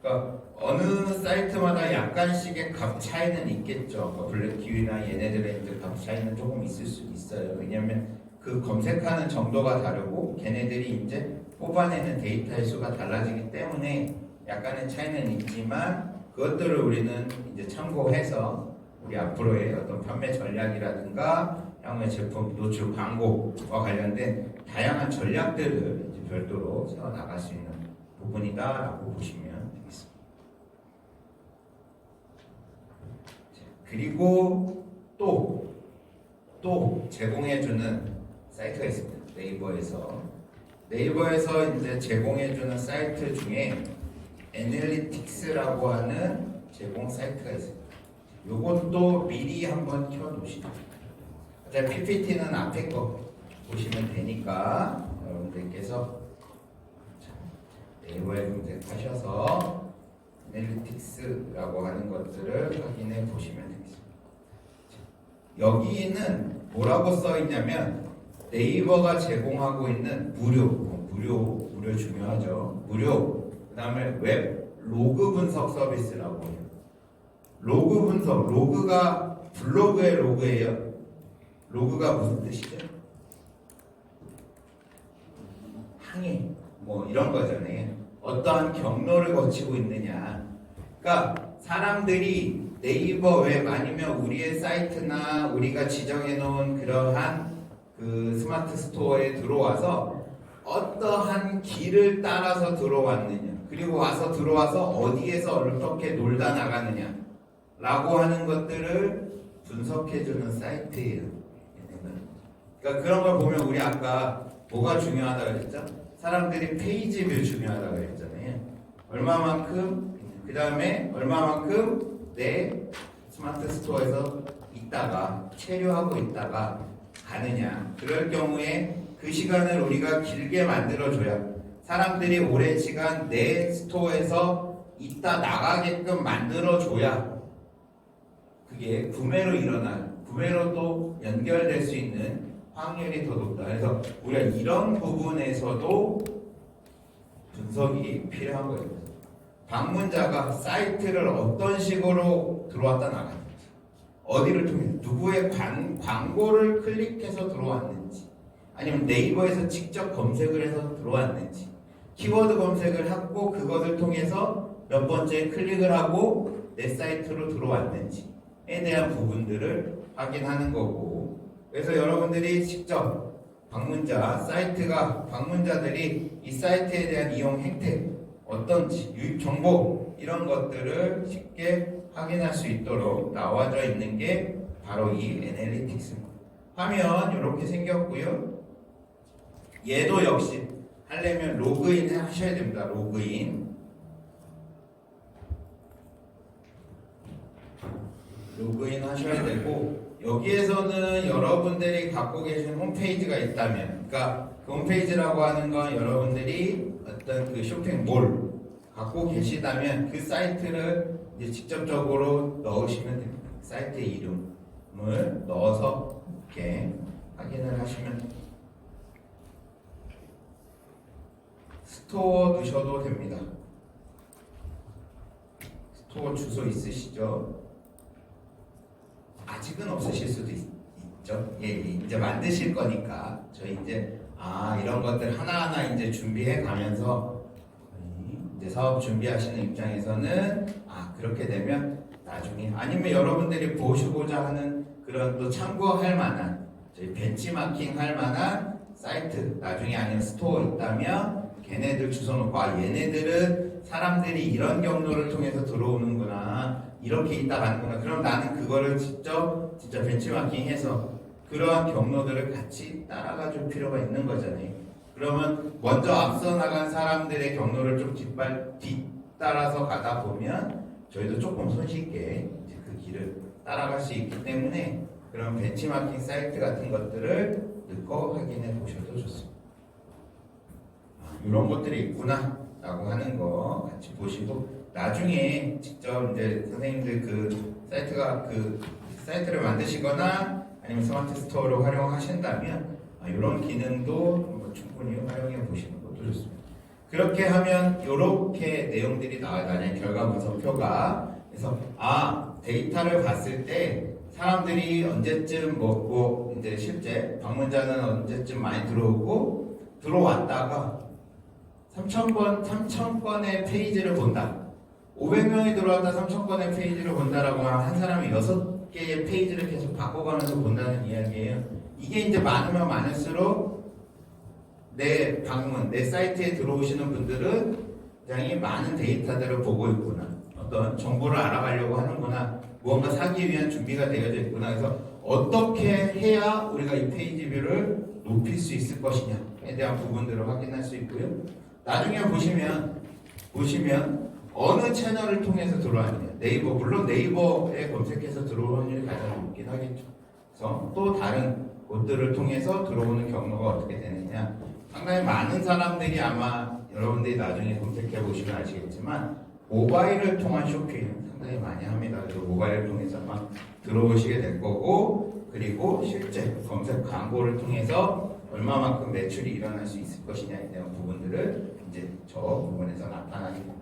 Speaker 1: 그러니까 어느 사이트마다 약간씩의 값 차이는 있겠죠. 그러니까 블랙키위나 얘네들의 이제 값 차이는 조금 있을 수 있어요. 왜냐하면 그 검색하는 정도가 다르고 걔네들이 이제 뽑아내는 데이터의 수가 달라지기 때문에 약간의 차이는 있지만 그것들을 우리는 이제 참고해서 우리 앞으로의 어떤 판매 전략이라든가 향후의 제품 노출 광고와 관련된 다양한 전략들을 이제 별도로 세워 나갈 수 있는 부분이다라고 보시면 되겠습니다. 그리고 또 제공해주는 사이트가 있습니다. 네이버에서 이제 제공해주는 사이트 중에 애널리틱스라고 하는 제공 사이트가 있습니다. 요것도 미리 한번 켜놓으시죠. PPT는 앞에 거 보시면 되니까 여러분들께서 네이버에 검색하셔서 애널리틱스라고 하는 것들을 확인해 보시면 되겠습니다. 여기는 뭐라고 써 있냐면 네이버가 제공하고 있는 무료 중요하죠. 무료. 그 다음에 웹 로그 분석 서비스라고 해요. 로그 분석, 로그가 블로그의 로그예요. 로그가 무슨 뜻이죠? 항해, 뭐 이런 거잖아요. 어떠한 경로를 거치고 있느냐. 그러니까 사람들이 네이버 웹 아니면 우리의 사이트나 우리가 지정해 놓은 그러한 그 스마트 스토어에 들어와서 어떠한 길을 따라서 들어왔느냐, 그리고 들어와서 어디에서 어떻게 놀다 나가느냐 라고 하는 것들을 분석해주는 사이트예요. 그러니까 그런 걸 보면 우리 아까 뭐가 중요하다고 그랬죠? 사람들이 페이지 뷰 중요하다고 그랬잖아요. 얼마만큼, 그 다음에 얼마만큼 내 스마트 스토어에서 있다가 체류하고 있다가 가느냐. 그럴 경우에 그 시간을 우리가 길게 만들어줘야 사람들이 오랜 시간 내 스토어에서 있다 나가게끔 만들어줘야 그게 구매로 또 연결될 수 있는 확률이 더 높다. 그래서 우리가 이런 부분에서도 분석이 필요한 거예요. 방문자가 사이트를 어떤 식으로 들어왔다 나갔는지, 어디를 통해 누구의 광고를 클릭해서 들어왔는지, 아니면 네이버에서 직접 검색을 해서 들어왔는지, 키워드 검색을 하고 그것을 통해서 몇 번째 클릭을 하고 내 사이트로 들어왔는지에 대한 부분들을 확인하는 거고, 그래서 여러분들이 직접 방문자들이 이 사이트에 대한 이용 행태, 어떤지, 유입 정보 이런 것들을 쉽게 확인할 수 있도록 나와져 있는 게 바로 이 애널리틱스입니다. 화면 이렇게 생겼고요. 얘도 역시 하려면 로그인 하셔야 됩니다. 로그인 하셔야 되고, 여기에서는 여러분들이 갖고 계신 홈페이지가 있다면, 그러니까 그 홈페이지라고 하는 건 여러분들이 어떤 그 쇼핑몰 갖고 계시다면 그 사이트를 이제 직접적으로 넣으시면 됩니다. 사이트 이름을 넣어서 이렇게 확인을 하시면 됩니다. 스토어 넣으셔도 됩니다. 스토어 주소 있으시죠? 아직은 없으실 수도 있죠. 예, 이제 만드실 거니까 저희 이제 이런 것들 하나하나 이제 준비해 가면서 이제 사업 준비하시는 입장에서는 그렇게 되면 나중에, 아니면 여러분들이 보시고자 하는 그런 또 참고할 만한, 저희 벤치마킹 할 만한 사이트 나중에 아니면 스토어 있다면 걔네들 주소 놓고 얘네들은 사람들이 이런 경로를 통해서 들어오는구나, 이렇게 있다 가는구나, 그럼 나는 그거를 진짜 벤치마킹해서 그러한 경로들을 같이 따라가 줄 필요가 있는 거잖아요. 그러면 먼저 앞서 나간 사람들의 경로를 좀 뒤따라서 가다 보면 저희도 조금 손쉽게 이제 그 길을 따라갈 수 있기 때문에 그런 벤치마킹 사이트 같은 것들을 넣고 확인해 보셔도 좋습니다. 이런 것들이 있구나 라고 하는 거 같이 보시고, 나중에 직접 이제 선생님들 그 사이트를 만드시거나 아니면 스마트 스토어를 활용하신다면 이런 기능도 충분히 활용해 보시는 것도 좋습니다. 그렇게 하면 이렇게 내용들이 나와요. 결과 분석표가. 그래서 데이터를 봤을 때 사람들이 언제쯤 이제 실제 방문자는 언제쯤 많이 들어오고, 들어왔다가 3,000건의 페이지를 본다. 500명이 들어왔다 3,000건의 페이지를 본다라고 하면 한 사람이 6개의 페이지를 계속 바꿔가면서 본다는 이야기예요. 이게 이제 많으면 많을수록 내 사이트에 들어오시는 분들은 굉장히 많은 데이터들을 보고 있구나, 어떤 정보를 알아가려고 하는구나, 무언가 사기 위한 준비가 되어져 있구나. 그래서 어떻게 해야 우리가 이 페이지 뷰를 높일 수 있을 것이냐에 대한 부분들을 확인할 수 있고요. 나중에 보시면 어느 채널을 통해서 들어왔느냐, 물론 네이버에 검색해서 들어오는 확률이 가장 높긴 하겠죠. 그래서 또 다른 곳들을 통해서 들어오는 경로가 어떻게 되느냐, 상당히 많은 사람들이 아마 여러분들이 나중에 검색해 보시면 아시겠지만 모바일을 통한 쇼핑 상당히 많이 합니다. 그래서 모바일을 통해서 아마 들어오시게 될 거고, 그리고 실제 검색 광고를 통해서 얼마만큼 매출이 일어날 수 있을 것이냐에 대한 부분들을 이제 저 부분에서 나타나게 됩니다.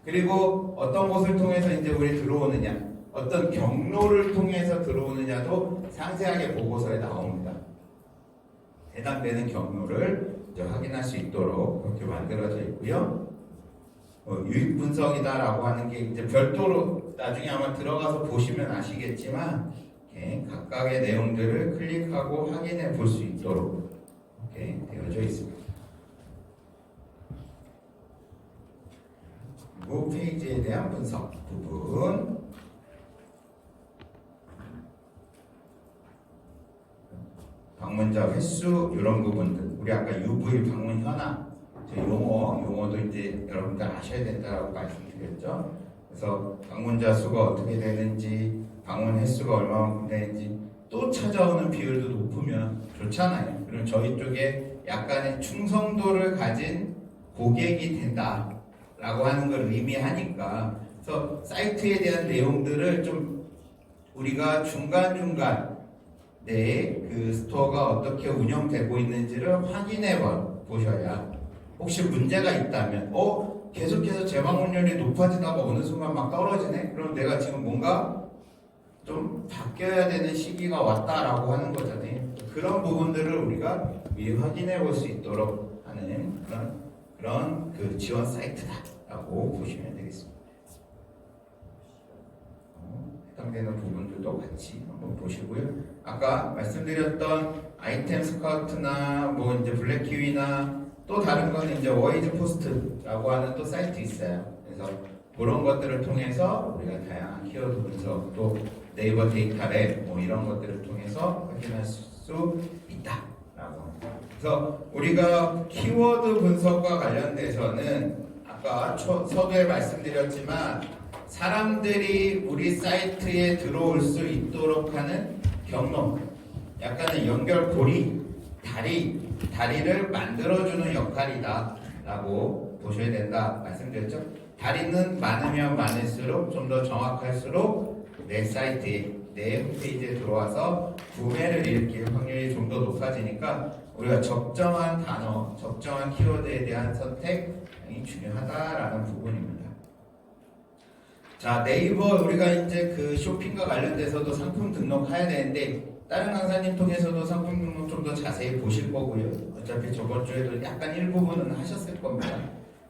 Speaker 1: 그리고 어떤 곳을 통해서 이제 우리 들어오느냐, 어떤 경로를 통해서 들어오느냐도 상세하게 보고서에 나옵니다. 해당되는 경로를 이제 확인할 수 있도록 그렇게 만들어져 있고요. 유입 분석이다라고 하는 게 이제 별도로 나중에 아마 들어가서 보시면 아시겠지만 각각의 내용들을 클릭하고 확인해 볼 수 있도록 이렇게 되어져 있습니다. 그리고 페이지에 대한 분석 부분, 방문자 횟수 이런 부분들, 우리 아까 UV 방문 현황, 용어도 이제 여러분들 아셔야 된다고 말씀드렸죠. 그래서 방문자 수가 어떻게 되는지, 방문 횟수가 얼마만큼 되는지, 또 찾아오는 비율도 높으면 좋잖아요. 그럼 저희 쪽에 약간의 충성도를 가진 고객이 된다라고 하는 걸 의미하니까, 그래서 사이트에 대한 내용들을 좀 우리가 중간중간 그 스토어가 어떻게 운영되고 있는지를 확인해 보셔야, 혹시 문제가 있다면 계속해서 재방문율이 높아지다가 어느 순간 막 떨어지네? 그럼 내가 지금 뭔가 좀 바뀌어야 되는 시기가 왔다라고 하는 거잖아요. 그런 부분들을 우리가 미리 확인해 볼 수 있도록 하는 그런 그 지원 사이트다라고 보시면 되겠습니다. 해당되는 부분들도 같이 한번 보시고요. 아까 말씀드렸던 아이템 스카우트나 뭐 이제 블랙키위나 또 다른 거는 이제 워이즈 포스트라고 하는 또 사이트 있어요. 그래서 그런 것들을 통해서 우리가 다양한 키워드 분석 또 네이버 데이터랩 뭐 이런 것들을 통해서 확인할 수 있다라고 합니다. 그래서 우리가 키워드 분석과 관련돼서는 아까 서두에 말씀드렸지만 사람들이 우리 사이트에 들어올 수 있도록 하는 경로, 약간의 연결고리, 다리를 만들어주는 역할이다 라고 보셔야 된다 말씀드렸죠. 다리는 많으면 많을수록 좀 더 정확할수록 내 사이트에, 내 홈페이지에 들어와서 구매를 일으킬 확률이 좀 더 높아지니까 우리가 적정한 단어, 적정한 키워드에 대한 선택이 중요하다라는 부분입니다. 자, 네이버 우리가 이제 그 쇼핑과 관련돼서도 상품 등록해야 되는데 다른 강사님 통해서도 상품 등록 좀 더 자세히 보실 거고요. 어차피 저번 주에도 약간 일부분은 하셨을 겁니다.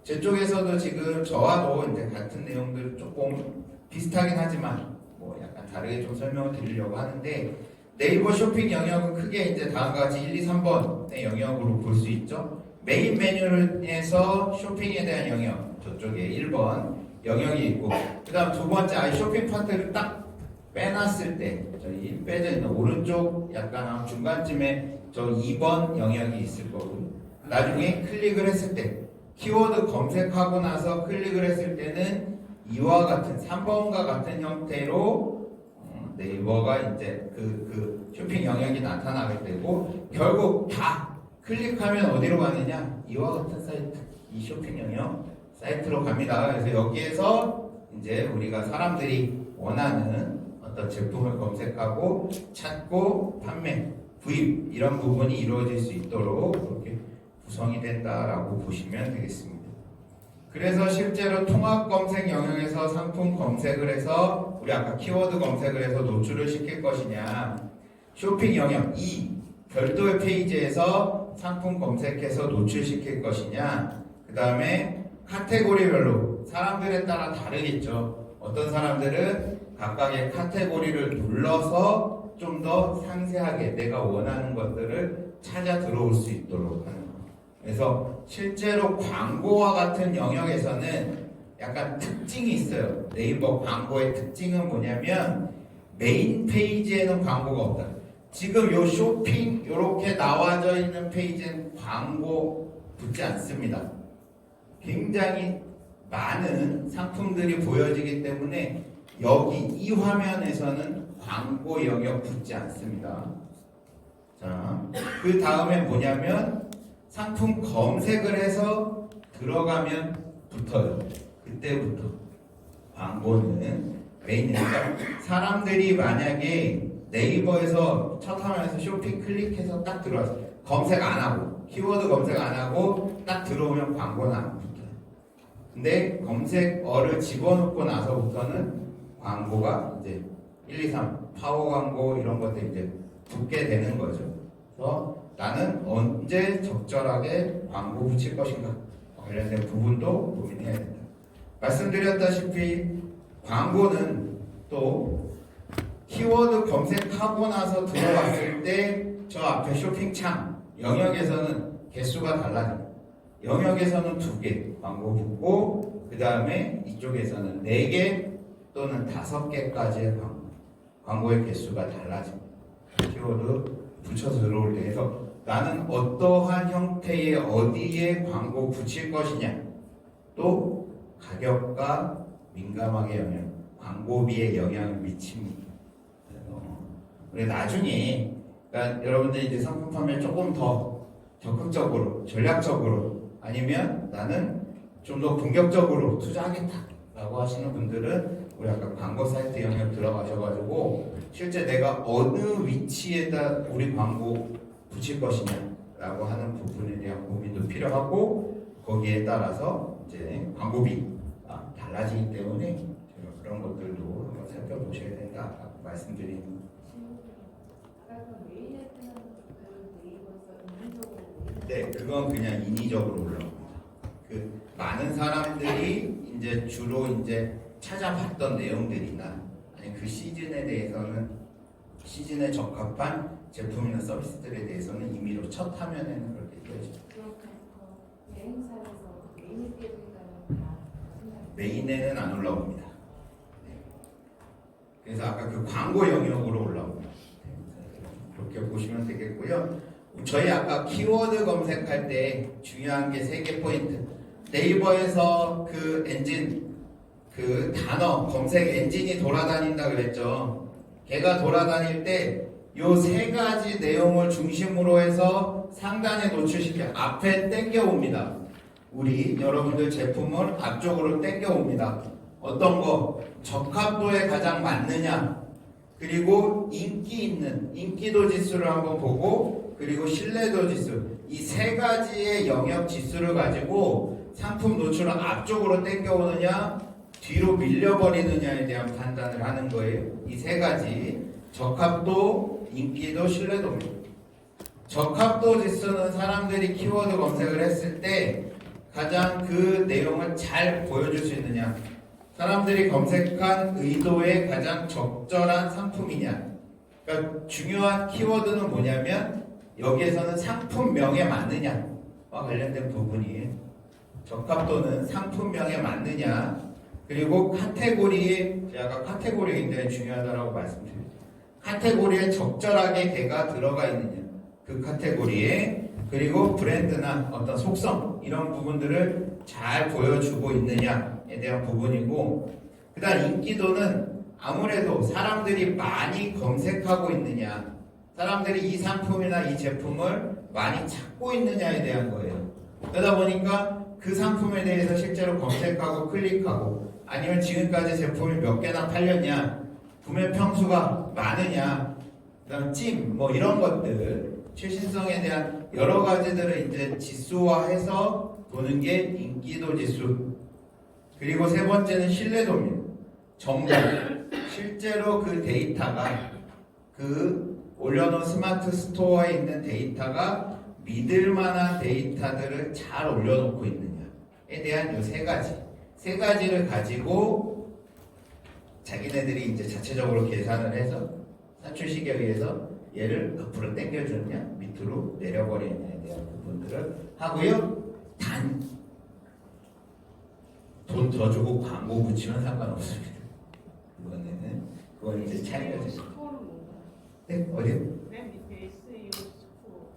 Speaker 1: 제 쪽에서도 지금 저와도 이제 같은 내용들 조금 비슷하긴 하지만 뭐 약간 다르게 좀 설명을 드리려고 하는데 네이버 쇼핑 영역은 크게 이제 다음과 같이 1, 2, 3번의 영역으로 볼 수 있죠. 메인 메뉴에서 쇼핑에 대한 영역 저쪽에 1번 영역이 있고 그 다음 두 번째 쇼핑 파트를 딱 빼놨을 때 저희 빼져 있는 오른쪽 약간 중간쯤에 저 2번 영역이 있을 거고 나중에 클릭을 했을 때 키워드 검색하고 나서 클릭을 했을 때는 이와 같은 3번과 같은 형태로 네이버가 이제 그 쇼핑 영역이 나타나게 되고 결국 다 클릭하면 어디로 가느냐 이와 같은 사이트 이 쇼핑 영역 사이트로 갑니다. 그래서 여기에서 이제 우리가 사람들이 원하는 어떤 제품을 검색하고 찾고 판매, 구입 이런 부분이 이루어질 수 있도록 그렇게 구성이 된다라고 보시면 되겠습니다. 그래서 실제로 통합 검색 영역에서 상품 검색을 해서 우리 아까 키워드 검색을 해서 노출을 시킬 것이냐 쇼핑 영역 2 별도의 페이지에서 상품 검색해서 노출시킬 것이냐 그 다음에 카테고리별로 사람들에 따라 다르겠죠. 어떤 사람들은 각각의 카테고리를 눌러서 좀 더 상세하게 내가 원하는 것들을 찾아 들어올 수 있도록 하는 거. 그래서 실제로 광고와 같은 영역에서는 약간 특징이 있어요. 네이버 광고의 특징은 뭐냐면 메인 페이지에는 광고가 없다. 지금 요 쇼핑 이렇게 나와져 있는 페이지는 광고 붙지 않습니다. 굉장히 많은 상품들이 보여지기 때문에 여기 이 화면에서는 광고 영역 붙지 않습니다. 자, 그 다음에 뭐냐면 상품 검색을 해서 들어가면 붙어요. 그때부터 광고는 메인이니까 사람들이 만약에 네이버에서 첫 화면에서 쇼핑 클릭해서 딱 들어와서 검색 안 하고 키워드 검색 안 하고 딱 들어오면 광고는 안 붙어요. 근데 검색어를 집어넣고 나서부터는 광고가 이제 1, 2, 3 파워 광고 이런 것들 이제 붙게 되는 거죠. 그래서 나는 언제 적절하게 광고 붙일 것인가 관련된 부분도 고민해야 된다. 말씀드렸다시피 광고는 또 키워드 검색하고 나서 들어왔을 때 저 앞에 쇼핑창 영역에서는 개수가 달라집니다. 영역에서는 2개 광고 붙고 그 다음에 이쪽에서는 4개 또는 5개까지의 광고의 개수가 달라집니다. 키워드 붙여서 들어올 때 해서 나는 어떠한 형태의 어디에 광고 붙일 것이냐 또 가격과 민감하게 광고비에 영향을 미칩니다. 그래서 나중에 그러니까 여러분들이 이제 상품 판매 조금 더 적극적으로 전략적으로 아니면 나는 좀 더 공격적으로 투자하겠다라고 하시는 분들은 우리 아까 광고 사이트 영역 들어가셔가지고 실제 내가 어느 위치에다 우리 광고 붙일 것이냐라고 하는 부분에 대한 고민도 필요하고 거기에 따라서 이제 광고비 달라지기 때문에 제가 그런 것들도 한번 살펴보셔야 된다라고 말씀드린. 네, 그건 그냥 인위적으로 올라옵니다. 그 많은 사람들이 이제 주로 이제 찾아봤던 내용들이나 아니 그 시즌에 대해서는 시즌에 적합한 제품이나 서비스들에 대해서는 임의로 첫 화면에는 그렇게 뜨죠. 메인에는 안 올라옵니다. 네. 그래서 아까 그 광고 영역으로 올라옵니다. 그렇게 보시면 되겠고요. 저희 아까 키워드 검색할 때 중요한 게 3개 포인트. 네이버에서 그 엔진, 그 단어 검색 엔진이 돌아다닌다 그랬죠. 걔가 돌아다닐 때 요 3가지 내용을 중심으로 해서 상단에 노출시켜 앞에 땡겨옵니다. 우리 여러분들 제품을 앞쪽으로 땡겨옵니다. 어떤 거? 적합도에 가장 맞느냐, 그리고 인기 있는 인기도 지수를 한번 보고, 그리고 신뢰도 지수, 이 3가지의 영역 지수를 가지고 상품 노출을 앞쪽으로 땡겨오느냐 뒤로 밀려버리느냐에 대한 판단을 하는 거예요. 이 3가지 적합도, 인기도, 신뢰도입니다. 적합도 지수는 사람들이 키워드 검색을 했을 때 가장 그 내용을 잘 보여줄 수 있느냐, 사람들이 검색한 의도에 가장 적절한 상품이냐. 그러니까 중요한 키워드는 뭐냐면 여기에서는 상품명에 맞느냐와 관련된 부분이에요. 적합도는 상품명에 맞느냐, 그리고 카테고리에, 제가 아까 카테고리 굉장히 중요하다고 말씀드렸죠. 카테고리에 적절하게 걔가 들어가 있느냐, 그 카테고리에, 그리고 브랜드나 어떤 속성 이런 부분들을 잘 보여주고 있느냐에 대한 부분이고, 그 다음 인기도는 아무래도 사람들이 많이 검색하고 있느냐, 사람들이 이 상품이나 이 제품을 많이 찾고 있느냐에 대한 거예요. 그러다 보니까 그 상품에 대해서 실제로 검색하고 클릭하고, 아니면 지금까지 제품이 몇 개나 팔렸냐, 구매 평수가 많으냐, 그다음 찜 뭐 이런 것들, 최신성에 대한 여러 가지들을 이제 지수화해서 보는 게 인기도 지수. 그리고 3번째는 신뢰도입니다. 정보. 실제로 그 데이터가, 그 올려놓은 스마트 스토어에 있는 데이터가 믿을 만한 데이터들을 잘 올려놓고 있느냐에 대한 이 3가지를 가지고 자기네들이 이제 자체적으로 계산을 해서 산출식에 의해서 얘를 앞으로 당겨주느냐, 밑으로 내려버리느냐에 대한 부분들을 하고요. 단, 돈 더 주고 광고 붙이면 상관없습니다. 그건 이제 차이가 되죠. 네, 어디요?
Speaker 2: 맨 밑에 SEO 스코어.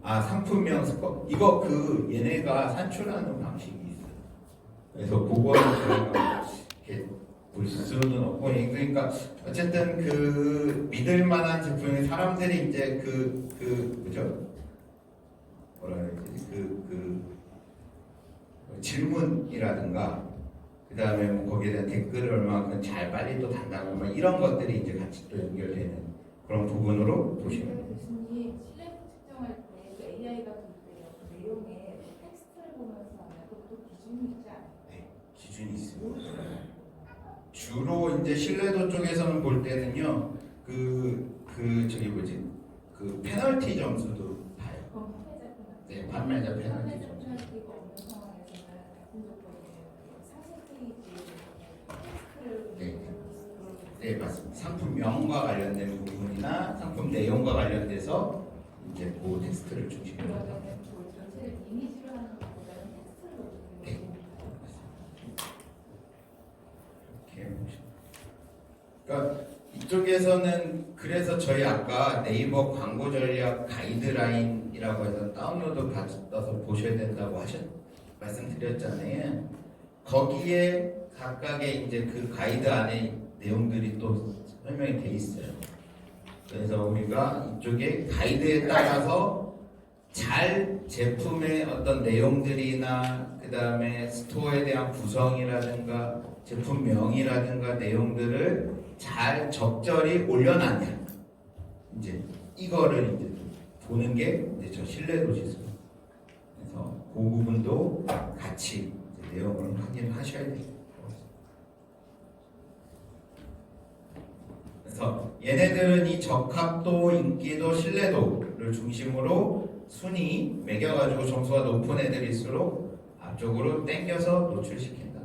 Speaker 1: 아, 상품명 스코어. 이거 그 얘네가 산출하는 방식이 있어요. 그래서 그거는 저희가 이렇게 볼 수는 없고, 그러니까 어쨌든 그 믿을 만한 제품이 사람들이 이제 뭐죠? 뭐라 그러지? 질문이라든가, 그 다음에 뭐 거기에 대한 댓글을 얼마만큼 잘 빨리 또 단다고, 뭐 이런 것들이 이제 같이 또 연결되는 그런 부분으로 보시면 돼요.
Speaker 3: 교수님, 신뢰도 측정할 때 그 AI가 볼 때요, 그 내용에 텍스트를 보면서 하면 그것도 기준이 있지 않아요?
Speaker 1: 네, 기준이 있습니다. 주로 이제 신뢰도 쪽에서는 볼 때는요, 저기 뭐지, 그 페널티 점수도 봐요.
Speaker 3: 그럼 판매자 페널티.
Speaker 1: 네, 판매자 페널티 점수.
Speaker 3: 페널티가 없는 상황에서는 같은 조건이면 상세 페이지에 텍스트를
Speaker 1: 네. 네, 맞습니다. 상품명과 관련된 부분이나 상품 내용과 관련돼서 이제 그 텍스트를 중심으로.
Speaker 3: 그러면 그 전체를 이미지로 하는 것보다는 텍스트를
Speaker 1: 네. 이렇게 보시면. 그러니까 이쪽에서는 그래서 저희 아까 네이버 광고 전략 가이드라인이라고 해서 다운로드 받아서 보셔야 된다고 말씀드렸잖아요. 거기에 각각의 이제 그 가이드 안에 내용들이 또 설명이 돼 있어요. 그래서 우리가 이쪽에 가이드에 따라서 잘 제품의 어떤 내용들이나 그 다음에 스토어에 대한 구성이라든가 제품명이라든가 내용들을 잘 적절히 올려놨냐, 이제 이거를 이제 보는 게 이제 저 신뢰도 지수. 그래서 그 부분도 같이 이제 내용을 확인하셔야 돼요. 그래서 그래서 얘네들은 이 적합도, 인기도, 신뢰도를 중심으로 순위 매겨가지고 점수가 높은 애들일수록 앞쪽으로 당겨서 노출시킨다.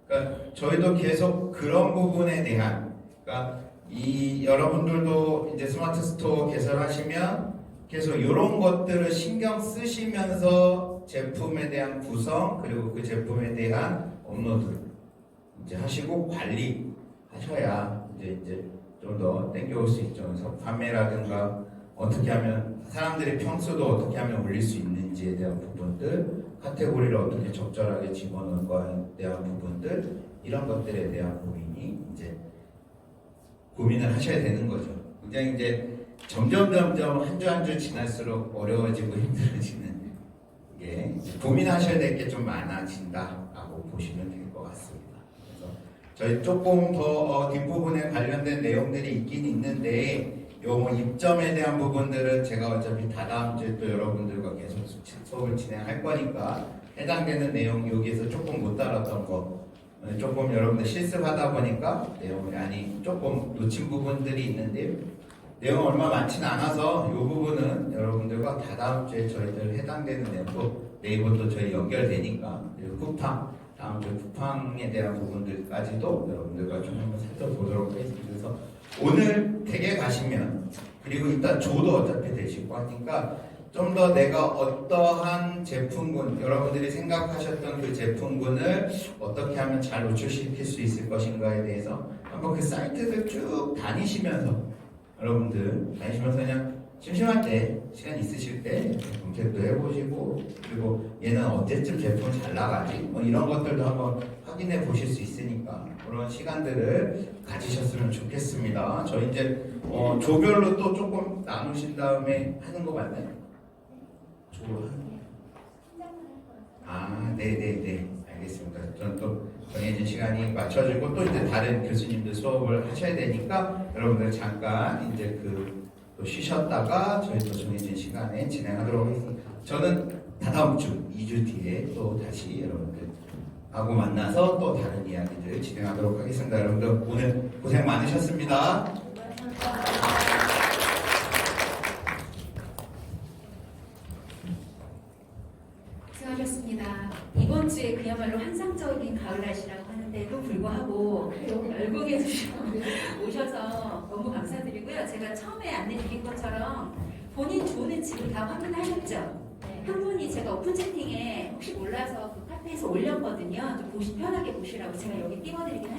Speaker 1: 그러니까 저희도 계속 그런 부분에 대한, 그러니까 이 여러분들도 이제 스마트 스토어 개설하시면 계속 이런 것들을 신경 쓰시면서 제품에 대한 구성 그리고 그 제품에 대한 업로드 이제 하시고 관리하셔야 이제 좀 더 땡겨올 수 있죠. 그래서 판매라든가 어떻게 하면 사람들의 평수도 어떻게 하면 올릴 수 있는지에 대한 부분들, 카테고리를 어떻게 적절하게 집어넣을 거에 대한 부분들, 이런 것들에 대한 고민이 이제 고민을 하셔야 되는 거죠. 굉장히 이제 점점 한 주 한 주 지날수록 어려워지고 힘들어지는 게 고민하셔야 될 게 좀 많아진다라고 보시면 될 것 같습니다. 그래서 저희 조금 더 뒷부분에 관련된 내용들이 있긴 있는데 요 입점에 대한 부분들은 제가 어차피 다다음 주에 또 여러분들과 계속 수업을 진행할 거니까 해당되는 내용 여기에서 조금 못 다뤘던 거 조금 여러분들 실습하다 보니까 내용이 조금 놓친 부분들이 있는데 내용 얼마 많지는 않아서 이 부분은 여러분들과 다다음 주에 저희들 해당되는 내용 또 네이버 또 저희 연결되니까 그리고 쿠팡 다음 주 쿠팡에 대한 부분들까지도 여러분들과 좀 한번 살펴보도록 하겠습니다. 그래서 오늘 댁에 가시면 그리고 일단 조도 어차피 되시고 하니까 좀 더 내가 어떠한 제품군 여러분들이 생각하셨던 그 제품군을 어떻게 하면 잘 노출시킬 수 있을 것인가에 대해서 한번 그 사이트를 쭉 다니시면서 여러분들 다니시면서 그냥 심심할 때 시간 있으실 때 검색도 해보시고 그리고 얘는 언제쯤 제품이 잘 나가지 뭐 이런 것들도 한번 확인해 보실 수 있으니까 그런 시간들을 가지셨으면 좋겠습니다. 저희 이제 조별로 또 조금 나누신 다음에 하는 거 맞나요? 네네네 알겠습니다. 저는 또 정해진 시간이 맞춰지고 또 이제 다른 교수님들 수업을 하셔야 되니까 여러분들 잠깐 이제 또 쉬셨다가 저희 또 정해진 시간에 진행하도록 하겠습니다. 저는 다다음 주 2주 뒤에 또 다시 여러분들 하고 만나서 또 다른 이야기들 진행하도록 하겠습니다. 여러분들 오늘 고생 많으셨습니다.
Speaker 4: 수고하셨습니다. 이번 주에 그야말로 환상적인 가을 날씨라고 하는데도 불구하고 열곡에 오셔서 너무 감사드리고요. 제가 처음에 안내드린 것처럼 본인 좋은 집을 다 확인하셨죠? 한 분이 제가 오픈 채팅에 혹시 몰라서 그 카페에서 올렸거든요. 좀 편하게 보시라고 제가 여기 띄워드리긴